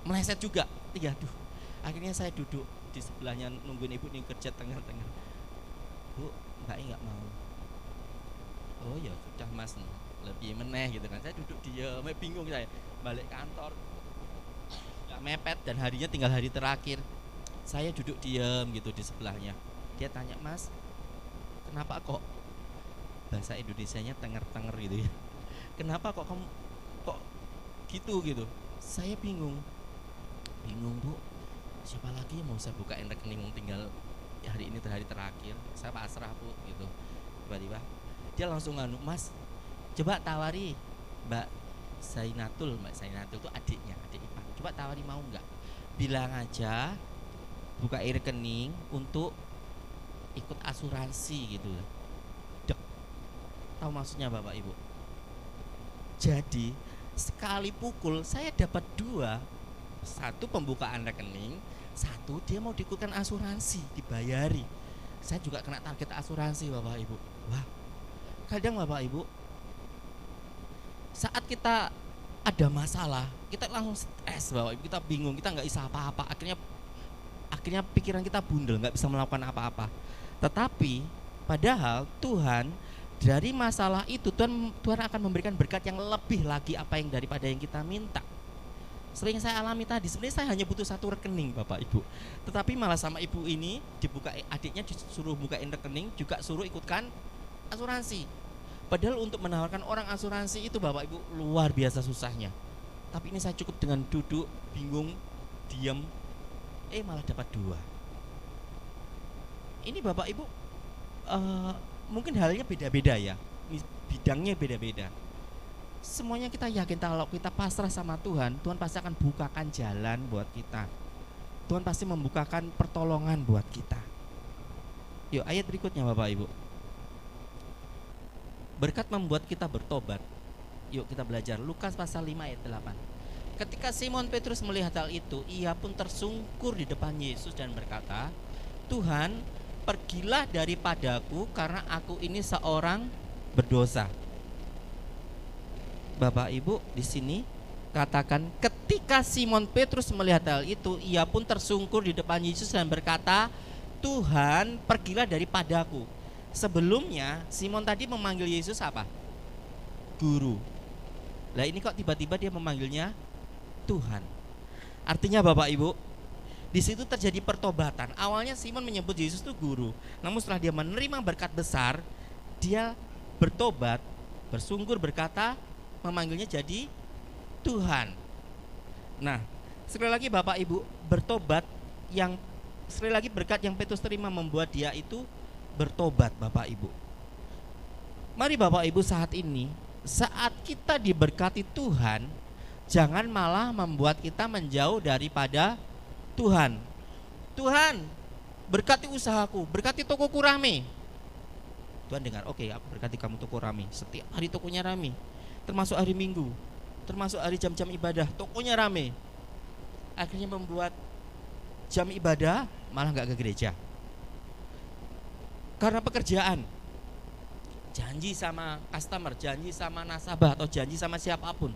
meleset juga. Aduh, akhirnya saya duduk di sebelahnya nungguin ibu nih kerja tengah-tengah. Bu, Mbak E nggak mau. Oh ya sudah mas, lebih meneh gitu kan. Saya duduk diam, bingung saya. Balik kantor mepet dan harinya tinggal hari terakhir. Saya duduk diam gitu di sebelahnya. Dia tanya, Mas, kenapa kok bahasa Indonesianya tenger-tenger gitu ya? Kenapa kok kamu kok gitu? Saya bingung Bu. Siapa lagi yang mau saya bukain rekening, tinggal hari ini hari terakhir. Saya pasrah Bu gitu. Tiba-tiba dia langsung Mas, coba tawari Mbak Zainatul itu adiknya, adik ipar. Coba tawari mau nggak? Bilang aja buka rekening untuk ikut asuransi gitu. Dek. Tahu maksudnya Bapak Ibu? Jadi sekali pukul saya dapat dua. Satu pembukaan rekening, satu dia mau diikutkan asuransi, dibayari. Saya juga kena target asuransi Bapak Ibu. Wah, kadang Bapak Ibu, saat kita ada masalah, kita langsung stres Bapak Ibu, kita bingung, kita nggak bisa apa-apa, akhirnya pikiran kita bundel, nggak bisa melakukan apa-apa. Tetapi padahal Tuhan dari masalah itu Tuhan akan memberikan berkat yang lebih lagi apa yang daripada yang kita minta. Sering saya alami tadi, sebenarnya saya hanya butuh satu rekening Bapak Ibu, tetapi malah sama ibu ini dibuka, adiknya disuruh bukain rekening, juga suruh ikutkan asuransi. Padahal untuk menawarkan orang asuransi itu Bapak Ibu luar biasa susahnya. Tapi ini saya cukup dengan duduk, bingung, diam, malah dapat dua. Ini Bapak Ibu mungkin halnya beda-beda ya, bidangnya beda-beda. Semuanya kita yakin kalau kita pasrah sama Tuhan, Tuhan pasti akan bukakan jalan buat kita. Tuhan pasti membukakan pertolongan buat kita. Yuk ayat berikutnya Bapak Ibu. Berkat membuat kita bertobat. Yuk kita belajar Lukas pasal 5 ayat 8. Ketika Simon Petrus melihat hal itu, ia pun tersungkur di depan Yesus dan berkata, Tuhan, pergilah daripadaku karena aku ini seorang berdosa. Bapak Ibu, di sini katakan ketika Simon Petrus melihat hal itu, ia pun tersungkur di depan Yesus dan berkata, Tuhan, pergilah daripadaku. Sebelumnya Simon tadi memanggil Yesus apa? Guru. Lah ini kok tiba-tiba dia memanggilnya Tuhan. Artinya Bapak Ibu, di situ terjadi pertobatan. Awalnya Simon menyebut Yesus itu guru. Namun setelah dia menerima berkat besar, dia bertobat, bersungkur berkata, memanggilnya jadi Tuhan. Nah, sekali lagi Bapak Ibu, bertobat yang sekali lagi berkat yang Petrus terima membuat dia itu bertobat Bapak Ibu. Mari Bapak Ibu saat ini, saat kita diberkati Tuhan, jangan malah membuat kita menjauh daripada Tuhan. Tuhan, berkati usahaku, berkati tokoku rame. Tuhan dengar, oke, aku berkati kamu toko rame. Setiap hari tokonya rame, termasuk hari Minggu, termasuk hari jam-jam ibadah, tokonya rame. Akhirnya membuat jam ibadah malah gak ke gereja. Karena pekerjaan, janji sama customer, janji sama nasabah, atau janji sama siapapun,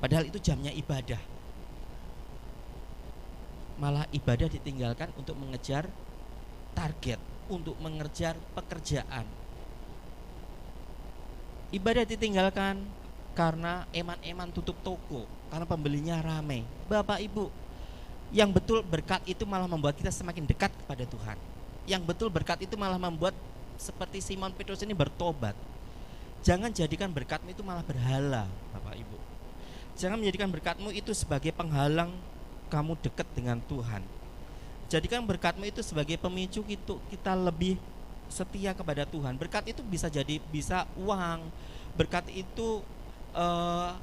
padahal itu jamnya ibadah. Malah ibadah ditinggalkan untuk mengejar target, untuk mengejar pekerjaan. Ibadah ditinggalkan karena eman-eman tutup toko, karena pembelinya ramai. Bapak Ibu, yang betul berkat itu malah membuat kita semakin dekat kepada Tuhan. Yang betul berkat itu malah membuat seperti Simon Petrus ini bertobat. Jangan jadikan berkatmu itu malah berhala, Bapak Ibu. Jangan menjadikan berkatmu itu sebagai penghalang kamu dekat dengan Tuhan. Jadikan berkatmu itu sebagai pemicu kita lebih setia kepada Tuhan. Berkat itu bisa uang. Berkat itu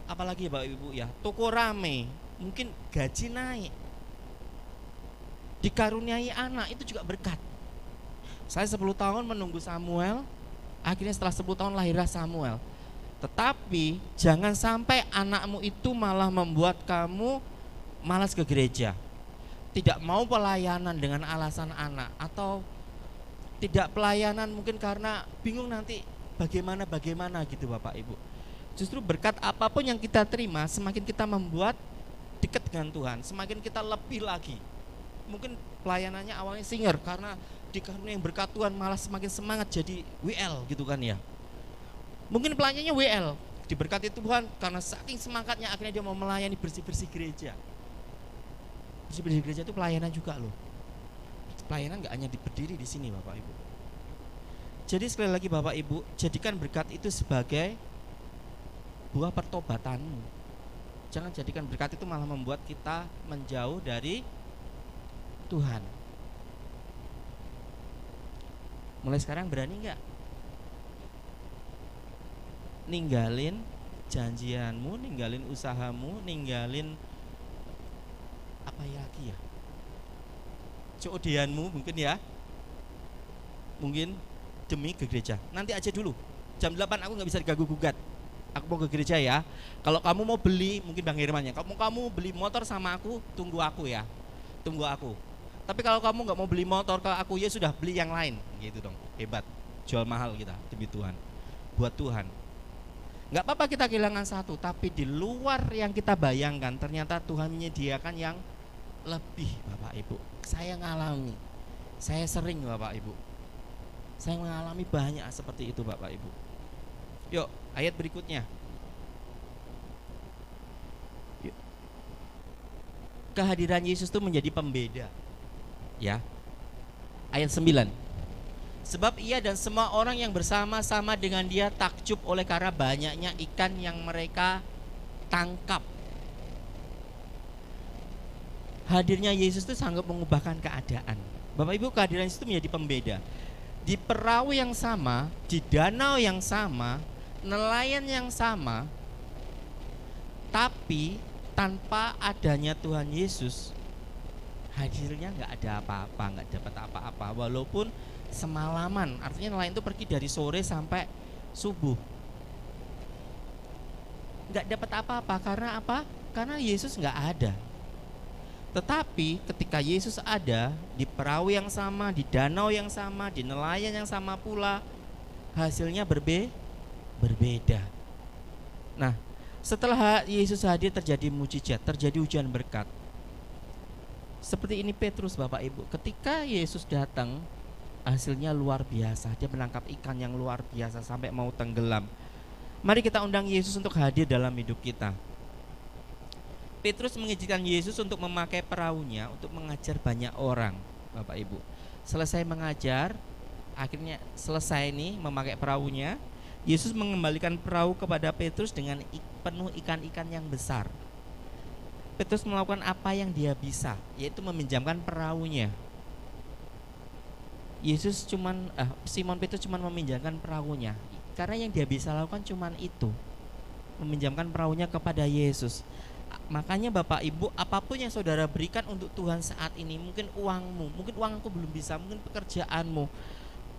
apalagi Bapak Ibu ya, toko rame, mungkin gaji naik, dikaruniai anak, itu juga berkat. Saya 10 tahun menunggu Samuel, akhirnya setelah 10 tahun lahirlah Samuel. Tetapi jangan sampai anakmu itu malah membuat kamu malas ke gereja, tidak mau pelayanan dengan alasan anak, atau tidak pelayanan mungkin karena bingung nanti bagaimana gitu Bapak Ibu. Justru berkat apapun yang kita terima, semakin kita membuat dekat dengan Tuhan, semakin kita lebih lagi. Mungkin pelayanannya awalnya singer, karena dikaruniai berkat Tuhan malah semakin semangat jadi WL gitu kan ya. Mungkin pelayanannya WL, diberkati Tuhan karena saking semangatnya akhirnya dia mau melayani bersih-bersih gereja. Bersih-bersih gereja itu pelayanan juga loh. Pelayanan gak hanya berdiri di sini Bapak Ibu. Jadi sekali lagi Bapak Ibu, jadikan berkat itu sebagai buah pertobatanmu. Jangan jadikan berkat itu malah membuat kita menjauh dari Tuhan. Mulai sekarang berani gak ninggalin janjianmu, ninggalin usahamu, ninggalin apa ya lagi ya, COD-anmu mungkin ya, mungkin demi ke gereja. Nanti aja dulu, jam 8 aku gak bisa diganggu gugat, aku mau ke gereja ya. Kalau kamu mau beli, mungkin Bang Herman ya, kamu beli motor sama aku, tunggu aku ya, tunggu aku. Tapi kalau kamu gak mau beli motor ke aku, ya sudah beli yang lain, gitu dong. Hebat, jual mahal kita demi Tuhan, buat Tuhan. Gak apa-apa kita kehilangan satu, tapi di luar yang kita bayangkan ternyata Tuhan menyediakan yang lebih Bapak Ibu. Saya ngalami, saya sering Bapak Ibu, saya mengalami banyak seperti itu Bapak Ibu. Yuk ayat berikutnya. Yuk. Kehadiran Yesus itu menjadi pembeda ya. Ayat 9. Sebab ia dan semua orang yang bersama-sama dengan dia takjub oleh karena banyaknya ikan yang mereka tangkap. Hadirnya Yesus itu sanggup mengubahkan keadaan. Bapak Ibu, kehadiran Yesus itu menjadi pembeda. Di perahu yang sama, di danau yang sama, nelayan yang sama, tapi tanpa adanya Tuhan Yesus, hasilnya nggak ada apa-apa, nggak dapat apa-apa, walaupun semalaman. Artinya nelayan itu pergi dari sore sampai subuh, nggak dapat apa-apa. Karena apa? Karena Yesus nggak ada. Tetapi ketika Yesus ada di perahu yang sama, di danau yang sama, di nelayan yang sama pula, hasilnya berbeda. Nah, setelah Yesus hadir terjadi mujizat, terjadi hujan berkat. Seperti ini Petrus, Bapak Ibu, ketika Yesus datang, hasilnya luar biasa. Dia menangkap ikan yang luar biasa sampai mau tenggelam. Mari kita undang Yesus untuk hadir dalam hidup kita. Petrus mengizinkan Yesus untuk memakai perahunya untuk mengajar banyak orang, Bapak Ibu. Selesai mengajar, akhirnya selesai nih memakai perahunya, Yesus mengembalikan perahu kepada Petrus dengan penuh ikan-ikan yang besar. Petrus melakukan apa yang dia bisa, yaitu meminjamkan perahunya. Simon Petrus cuman meminjamkan perahunya, karena yang dia bisa lakukan cuman itu, meminjamkan perahunya kepada Yesus. Makanya Bapak Ibu, apapun yang saudara berikan untuk Tuhan saat ini, mungkin uangmu, mungkin uangku belum bisa, mungkin pekerjaanmu,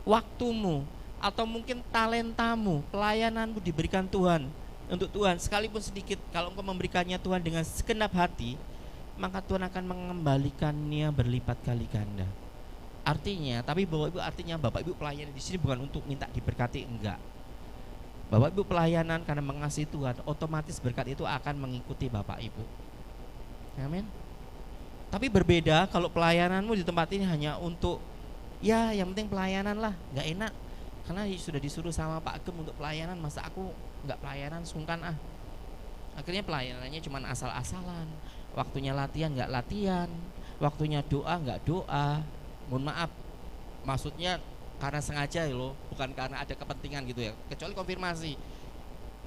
waktumu, atau mungkin talentamu, pelayananmu diberikan Tuhan untuk Tuhan, sekalipun sedikit, kalau engkau memberikannya Tuhan dengan segenap hati, maka Tuhan akan mengembalikannya berlipat kali ganda. Artinya, tapi Bapak Ibu, artinya Bapak Ibu pelayanan di sini bukan untuk minta diberkati, enggak. Bapak Ibu pelayanan karena mengasihi Tuhan, otomatis berkat itu akan mengikuti Bapak Ibu. Amin. Tapi berbeda kalau pelayananmu di tempat ini hanya untuk ya yang penting pelayanan lah, nggak enak karena sudah disuruh sama Pak Gem untuk pelayanan, masa aku nggak pelayanan, sungkan ah. Akhirnya pelayanannya cuma asal-asalan, waktunya latihan nggak latihan, waktunya doa nggak doa. Mohon maaf, maksudnya karena sengaja loh, bukan karena ada kepentingan gitu ya, kecuali konfirmasi.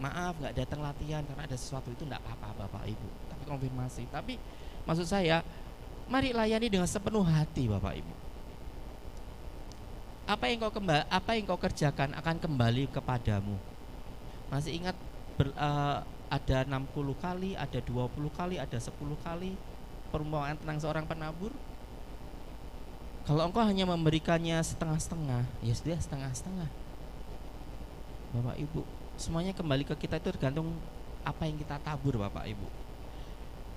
Maaf nggak datang latihan karena ada sesuatu, itu nggak apa-apa Bapak Ibu, tapi konfirmasi. Tapi maksud saya, mari layani dengan sepenuh hati Bapak Ibu. Apa yang kau kerjakan akan kembali kepadamu. Masih ingat ada 60 kali, ada 20 kali, ada 10 kali perumpamaan tentang seorang penabur. Kalau engkau hanya memberikannya setengah-setengah, ya sudah setengah-setengah. Bapak Ibu, semuanya kembali ke kita, itu tergantung apa yang kita tabur Bapak Ibu.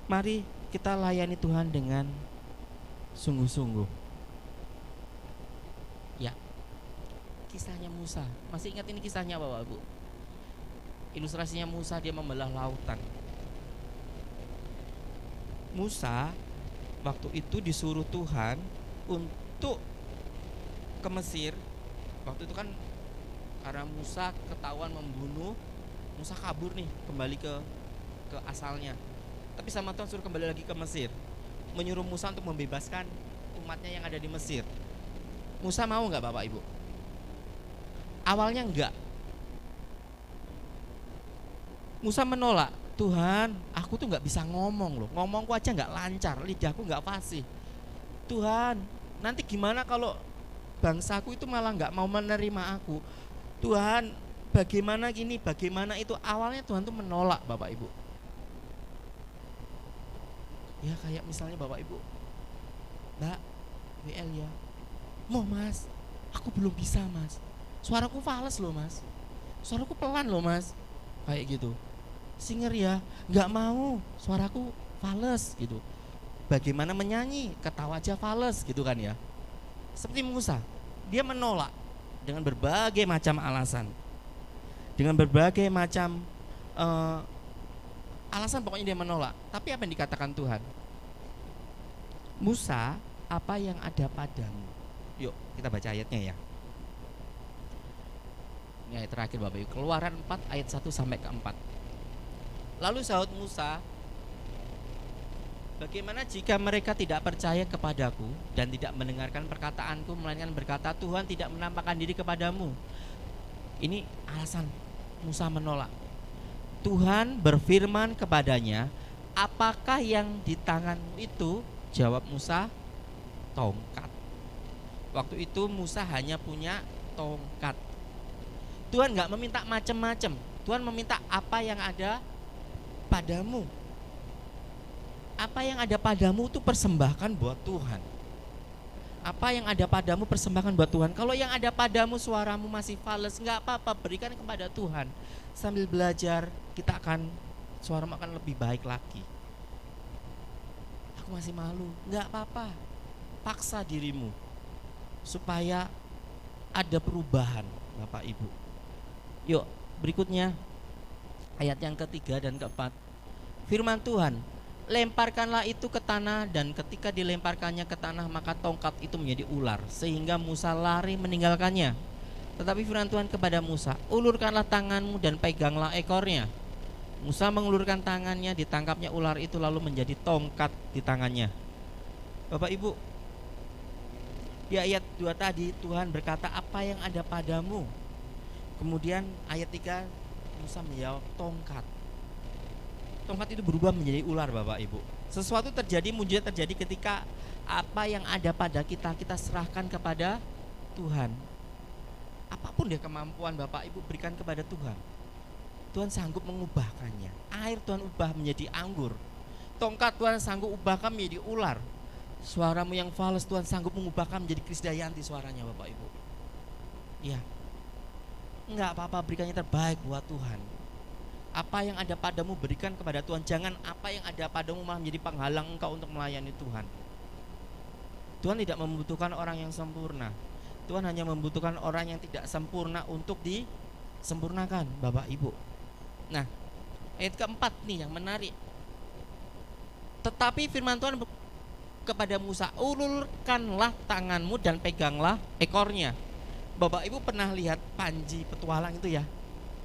Mari kita layani Tuhan dengan sungguh-sungguh. Ya, kisahnya Musa, masih ingat ini kisahnya Bapak Ibu? Ilustrasinya Musa, dia membelah lautan. Musa waktu itu disuruh Tuhan untuk ke Mesir. Waktu itu kan karena Musa ketahuan membunuh, Musa kabur nih, kembali ke asalnya. Tapi sama Tuhan suruh kembali lagi ke Mesir, menyuruh Musa untuk membebaskan umatnya yang ada di Mesir. Musa mau nggak Bapak Ibu? Awalnya enggak. Musa menolak. Tuhan, aku tuh nggak bisa ngomong loh, ngomongku aja nggak lancar, lidahku nggak fasih. Tuhan, nanti gimana kalau bangsaku itu malah nggak mau menerima aku? Tuhan, bagaimana gini, bagaimana itu? Awalnya Tuhan tuh menolak Bapak Ibu. Ya kayak misalnya Bapak Ibu, Mbak, WL ya, mau Mas, aku belum bisa Mas, suaraku fales loh Mas, suaraku pelan loh Mas, kayak gitu. Singer ya, nggak mau, suaraku fales gitu. Bagaimana menyanyi, ketawa aja fales gitu kan ya. Seperti Musa, dia menolak dengan berbagai macam alasan, dengan berbagai macam alasan, pokoknya dia menolak. Tapi apa yang dikatakan Tuhan? Musa, apa yang ada padamu? Yuk kita baca ayatnya ya. Ini ayat terakhir Bapak Ibu, Keluaran 4 ayat 1 sampai ke 4. Lalu sahut Musa, bagaimana jika mereka tidak percaya kepadaku dan tidak mendengarkan perkataanku, melainkan berkata, Tuhan tidak menampakkan diri kepadamu. Ini alasan Musa menolak. Tuhan berfirman kepadanya, apakah yang di tanganmu itu? Jawab Musa, tongkat. Waktu itu Musa hanya punya tongkat. Tuhan gak meminta macam-macam. Tuhan meminta apa yang ada padamu. Apa yang ada padamu itu persembahkan buat Tuhan. Apa yang ada padamu persembahkan buat Tuhan. Kalau yang ada padamu suaramu masih fales, nggak apa-apa, berikan kepada Tuhan. Sambil belajar suaramu akan lebih baik lagi. Aku masih malu, nggak apa-apa. Paksa dirimu supaya ada perubahan, Bapak Ibu. Yuk, berikutnya ayat yang ketiga dan keempat. Firman Tuhan, lemparkanlah itu ke tanah, dan ketika dilemparkannya ke tanah maka tongkat itu menjadi ular, sehingga Musa lari meninggalkannya. Tetapi firman Tuhan kepada Musa, ulurkanlah tanganmu dan peganglah ekornya. Musa mengulurkan tangannya, ditangkapnya ular itu lalu menjadi tongkat di tangannya. Bapak Ibu, di ayat 2 tadi Tuhan berkata apa yang ada padamu. Kemudian ayat 3 Musa menjawab tongkat. Tongkat itu berubah menjadi ular, Bapak Ibu. Sesuatu terjadi, mujizat terjadi ketika apa yang ada pada kita serahkan kepada Tuhan. Apapun dia kemampuan Bapak Ibu, berikan kepada Tuhan. Tuhan sanggup mengubahkannya. Air Tuhan ubah menjadi anggur. Tongkat Tuhan sanggup ubahkan menjadi ular. Suaramu yang fals Tuhan sanggup mengubahkan menjadi Krisdayanti suaranya, Bapak Ibu. Ya, enggak apa-apa, berikan yang terbaik buat Tuhan. Apa yang ada padamu berikan kepada Tuhan. Jangan apa yang ada padamu malah menjadi penghalang engkau untuk melayani Tuhan. Tuhan tidak membutuhkan orang yang sempurna. Tuhan hanya membutuhkan orang yang tidak sempurna untuk disempurnakan, Bapak Ibu. Nah, ayat keempat nih yang menarik. Tetapi firman Tuhan kepada Musa, ulurkanlah tanganmu dan peganglah ekornya. Bapak Ibu pernah lihat Panji petualang itu ya?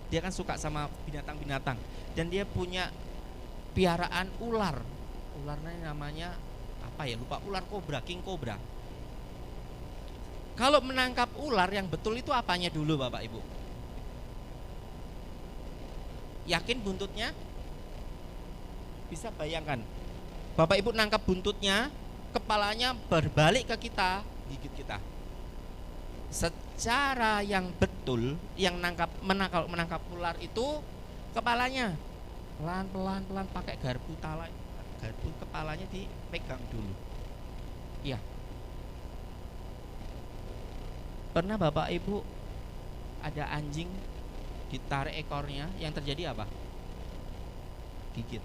Dia kan suka sama binatang-binatang, dan dia punya piaraan ular. Ularnya namanya apa ya? Lupa, ular kobra, king kobra. Kalau menangkap ular yang betul itu apanya dulu, Bapak Ibu? Yakin buntutnya? Bisa bayangkan, Bapak Ibu nangkap buntutnya, kepalanya berbalik ke kita, gigit kita. Secara yang betul, yang menangkap ular itu kepalanya pelan-pelan pakai garpu kepalanya dipegang dulu. Iya. Pernah Bapak Ibu ada anjing ditarik ekornya, yang terjadi apa? Gigit.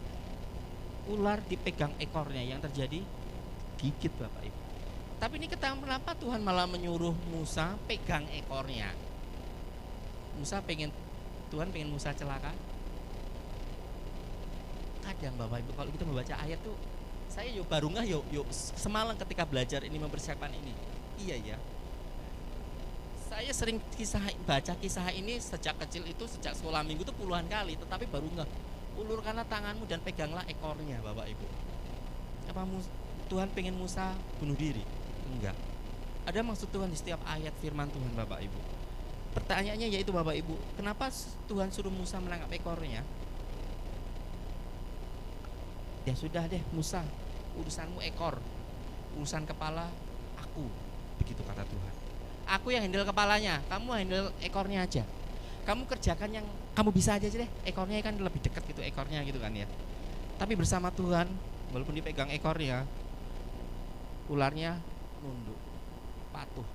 Ular dipegang ekornya, yang terjadi gigit, Bapak Ibu. Tapi ini kenapa Tuhan malah menyuruh Musa pegang ekornya? Tuhan pengen Musa celaka? Kadang Bapak Ibu kalau kita membaca ayat tuh, saya baru yuk semalam ketika belajar ini, mempersiapkan ini. Iya ya. Saya sering baca kisah ini sejak kecil itu, sejak sekolah minggu itu puluhan kali, tetapi baru ulurkanlah tanganmu dan peganglah ekornya, Bapak Ibu. Apa Tuhan pengen Musa bunuh diri? Enggak. Ada maksud Tuhan di setiap ayat firman Tuhan, Bapak Ibu. Pertanyaannya yaitu, Bapak Ibu, kenapa Tuhan suruh Musa menangkap ekornya? Ya sudah deh Musa, urusanmu ekor, urusan kepala aku, begitu kata Tuhan. Aku yang handle kepalanya, kamu handle ekornya aja. Kamu kerjakan yang kamu bisa aja deh. Ekornya kan lebih dekat gitu, ekornya gitu kan ya. Tapi bersama Tuhan, walaupun dipegang ekornya, ularnya nunduk, patuh.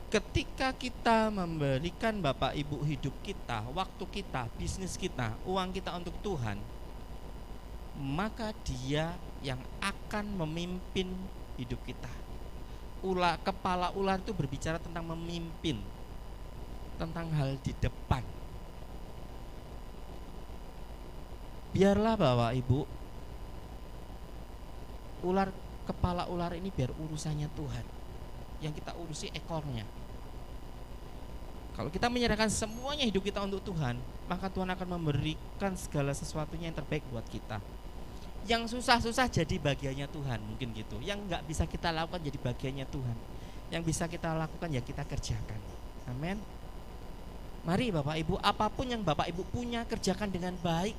Ketika kita memberikan Bapak Ibu hidup kita, waktu kita, bisnis kita, uang kita untuk Tuhan, maka Dia yang akan memimpin hidup kita. Kepala ular itu berbicara tentang memimpin, tentang hal di depan. Biarlah Bapak Ibu, kepala ular ini biar urusannya Tuhan, yang kita urusi ekornya. Kalau kita menyerahkan semuanya hidup kita untuk Tuhan, maka Tuhan akan memberikan segala sesuatunya yang terbaik buat kita. Yang susah-susah jadi bagiannya Tuhan, mungkin gitu. Yang nggak bisa kita lakukan jadi bagiannya Tuhan. Yang bisa kita lakukan ya kita kerjakan. Amin. Mari Bapak Ibu, apapun yang Bapak Ibu punya, kerjakan dengan baik.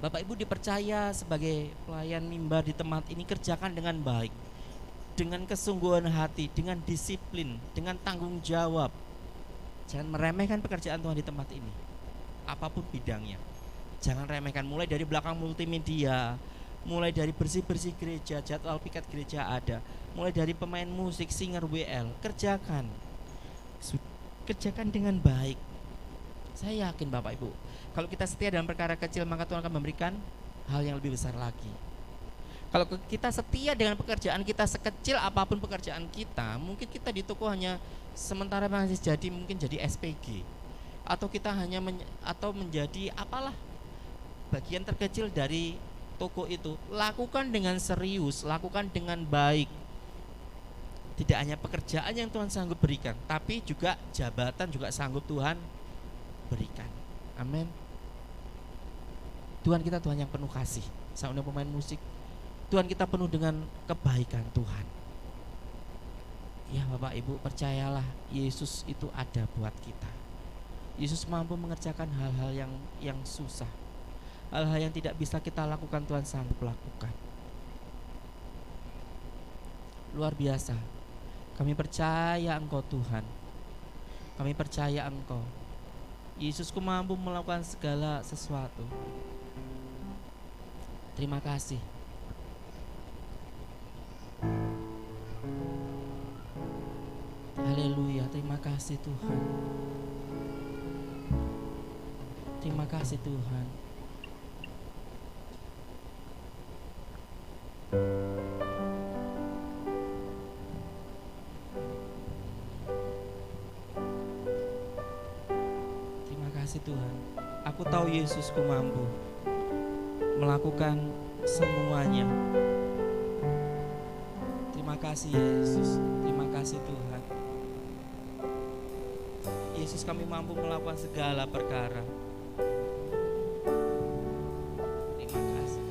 Bapak Ibu dipercaya sebagai pelayan mimbar di tempat ini, kerjakan dengan baik, dengan kesungguhan hati, dengan disiplin, dengan tanggung jawab. Jangan meremehkan pekerjaan Tuhan di tempat ini, apapun bidangnya. Jangan remehkan, mulai dari belakang multimedia, mulai dari bersih-bersih gereja, jadwal piket gereja ada, mulai dari pemain musik, singer WL, kerjakan. Kerjakan dengan baik. Saya yakin Bapak Ibu, kalau kita setia dalam perkara kecil, maka Tuhan akan memberikan hal yang lebih besar lagi. Kalau kita setia dengan pekerjaan kita, sekecil apapun pekerjaan kita, mungkin kita di toko hanya sementara masih jadi, mungkin jadi SPG, atau kita hanya atau menjadi apalah, bagian terkecil dari toko itu. Lakukan dengan serius, lakukan dengan baik. Tidak hanya pekerjaan yang Tuhan sanggup berikan, tapi juga jabatan juga sanggup Tuhan berikan. Amin. Tuhan kita Tuhan yang penuh kasih. Sama dengan pemain musik, Tuhan kita penuh dengan kebaikan Tuhan. Ya Bapak Ibu, percayalah, Yesus itu ada buat kita. Yesus mampu mengerjakan hal-hal yang susah, hal-hal yang tidak bisa kita lakukan, Tuhan sanggup lakukan. Luar biasa. Kami percaya Engkau Tuhan. Kami percaya Engkau. Yesusku mampu melakukan segala sesuatu. Terima kasih. Haleluya, terima kasih Tuhan. Terima kasih Tuhan. Terima kasih Tuhan. Aku tahu Yesusku mampu melakukan semuanya. Terima kasih Yesus. Terima kasih Tuhan. Yesus, kami mampu melakukan segala perkara. Terima kasih.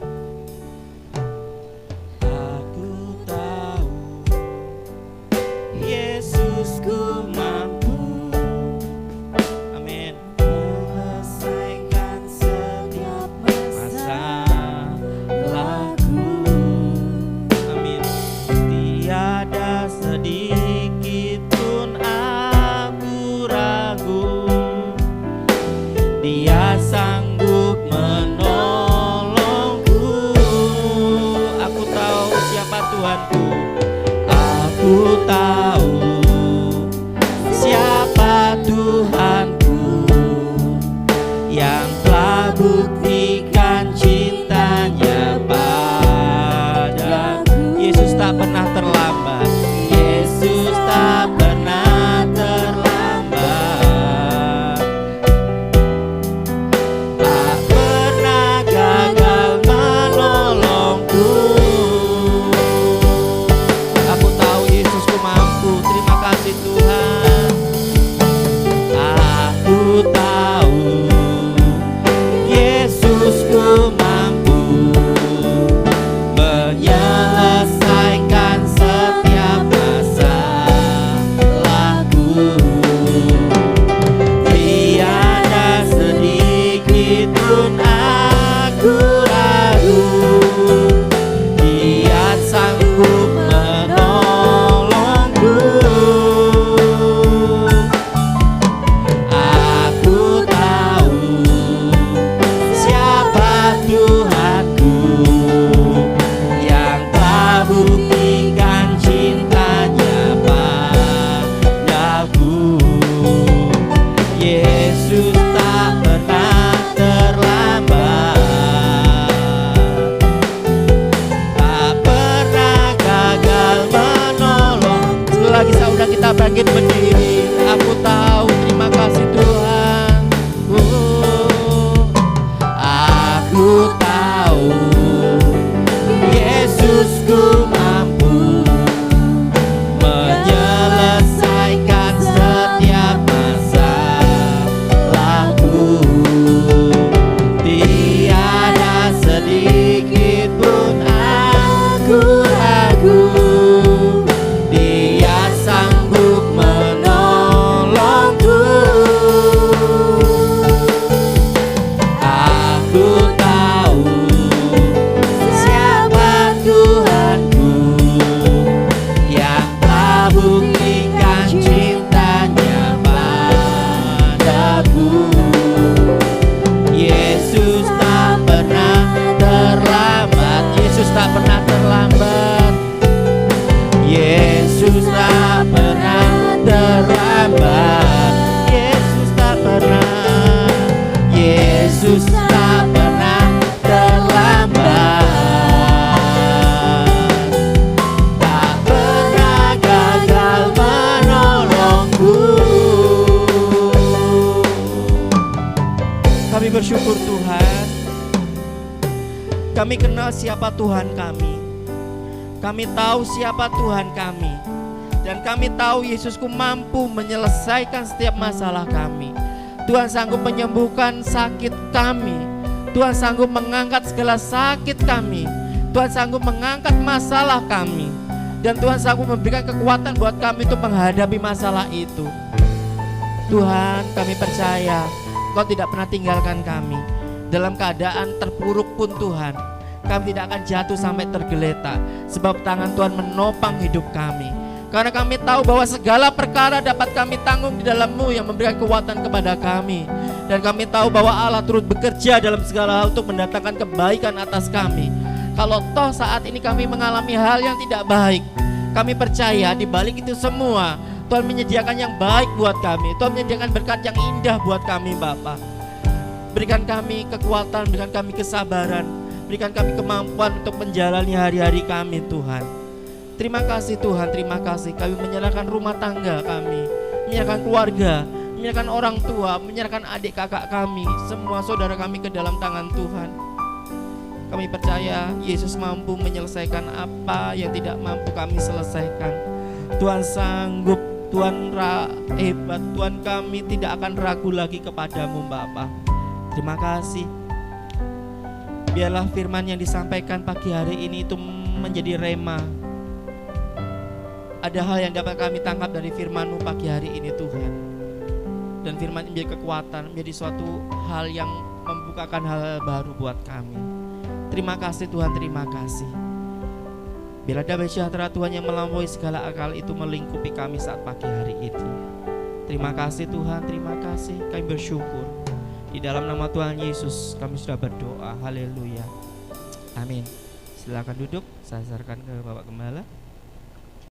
Aku tahu Yesusku mampu, amin, menyelesaikan setiap masalahku. Amin. Tiada sedikit pun aku ragu, Tuhan, kami kenal siapa Tuhan kami. Kami tahu siapa Tuhan kami. Dan kami tahu Yesusku mampu menyelesaikan setiap masalah kami. Tuhan sanggup menyembuhkan sakit kami. Tuhan sanggup mengangkat segala sakit kami. Tuhan sanggup mengangkat masalah kami. Dan Tuhan sanggup memberikan kekuatan buat kami untuk menghadapi masalah itu. Tuhan, kami percaya Engkau tidak pernah tinggalkan kami. Dalam keadaan terpuruk pun Tuhan, kami tidak akan jatuh sampai tergeletak. Sebab tangan Tuhan menopang hidup kami. Karena kami tahu bahwa segala perkara dapat kami tanggung di dalam-Mu yang memberikan kekuatan kepada kami. Dan kami tahu bahwa Allah turut bekerja dalam segala hal untuk mendatangkan kebaikan atas kami. Kalau toh saat ini kami mengalami hal yang tidak baik, kami percaya di balik itu semua Tuhan menyediakan yang baik buat kami. Tuhan menyediakan berkat yang indah buat kami Bapa. Berikan kami kekuatan, berikan kami kesabaran, berikan kami kemampuan untuk menjalani hari-hari kami Tuhan. Terima kasih Tuhan, terima kasih. Kami menyerahkan rumah tangga kami, menyerahkan keluarga, menyerahkan orang tua, menyerahkan adik kakak kami, semua saudara kami ke dalam tangan Tuhan. Kami percaya Yesus mampu menyelesaikan apa yang tidak mampu kami selesaikan. Tuhan sanggup, Tuhan hebat, Tuhan kami tidak akan ragu lagi kepadamu Bapa. Terima kasih. Biarlah firman yang disampaikan pagi hari ini itu menjadi rema. Ada hal yang dapat kami tangkap dari firman-Mu pagi hari ini Tuhan. Dan firman menjadi kekuatan, menjadi suatu hal yang membukakan hal baru buat kami. Terima kasih Tuhan, terima kasih. Biar damai sejahtera Tuhan yang melampaui segala akal itu melingkupi kami saat pagi hari ini. Terima kasih Tuhan, terima kasih. Kami bersyukur. Di dalam nama Tuhan Yesus kami sudah berdoa. Haleluya. Amin. Silakan duduk, saya serahkan ke Bapak Gembala.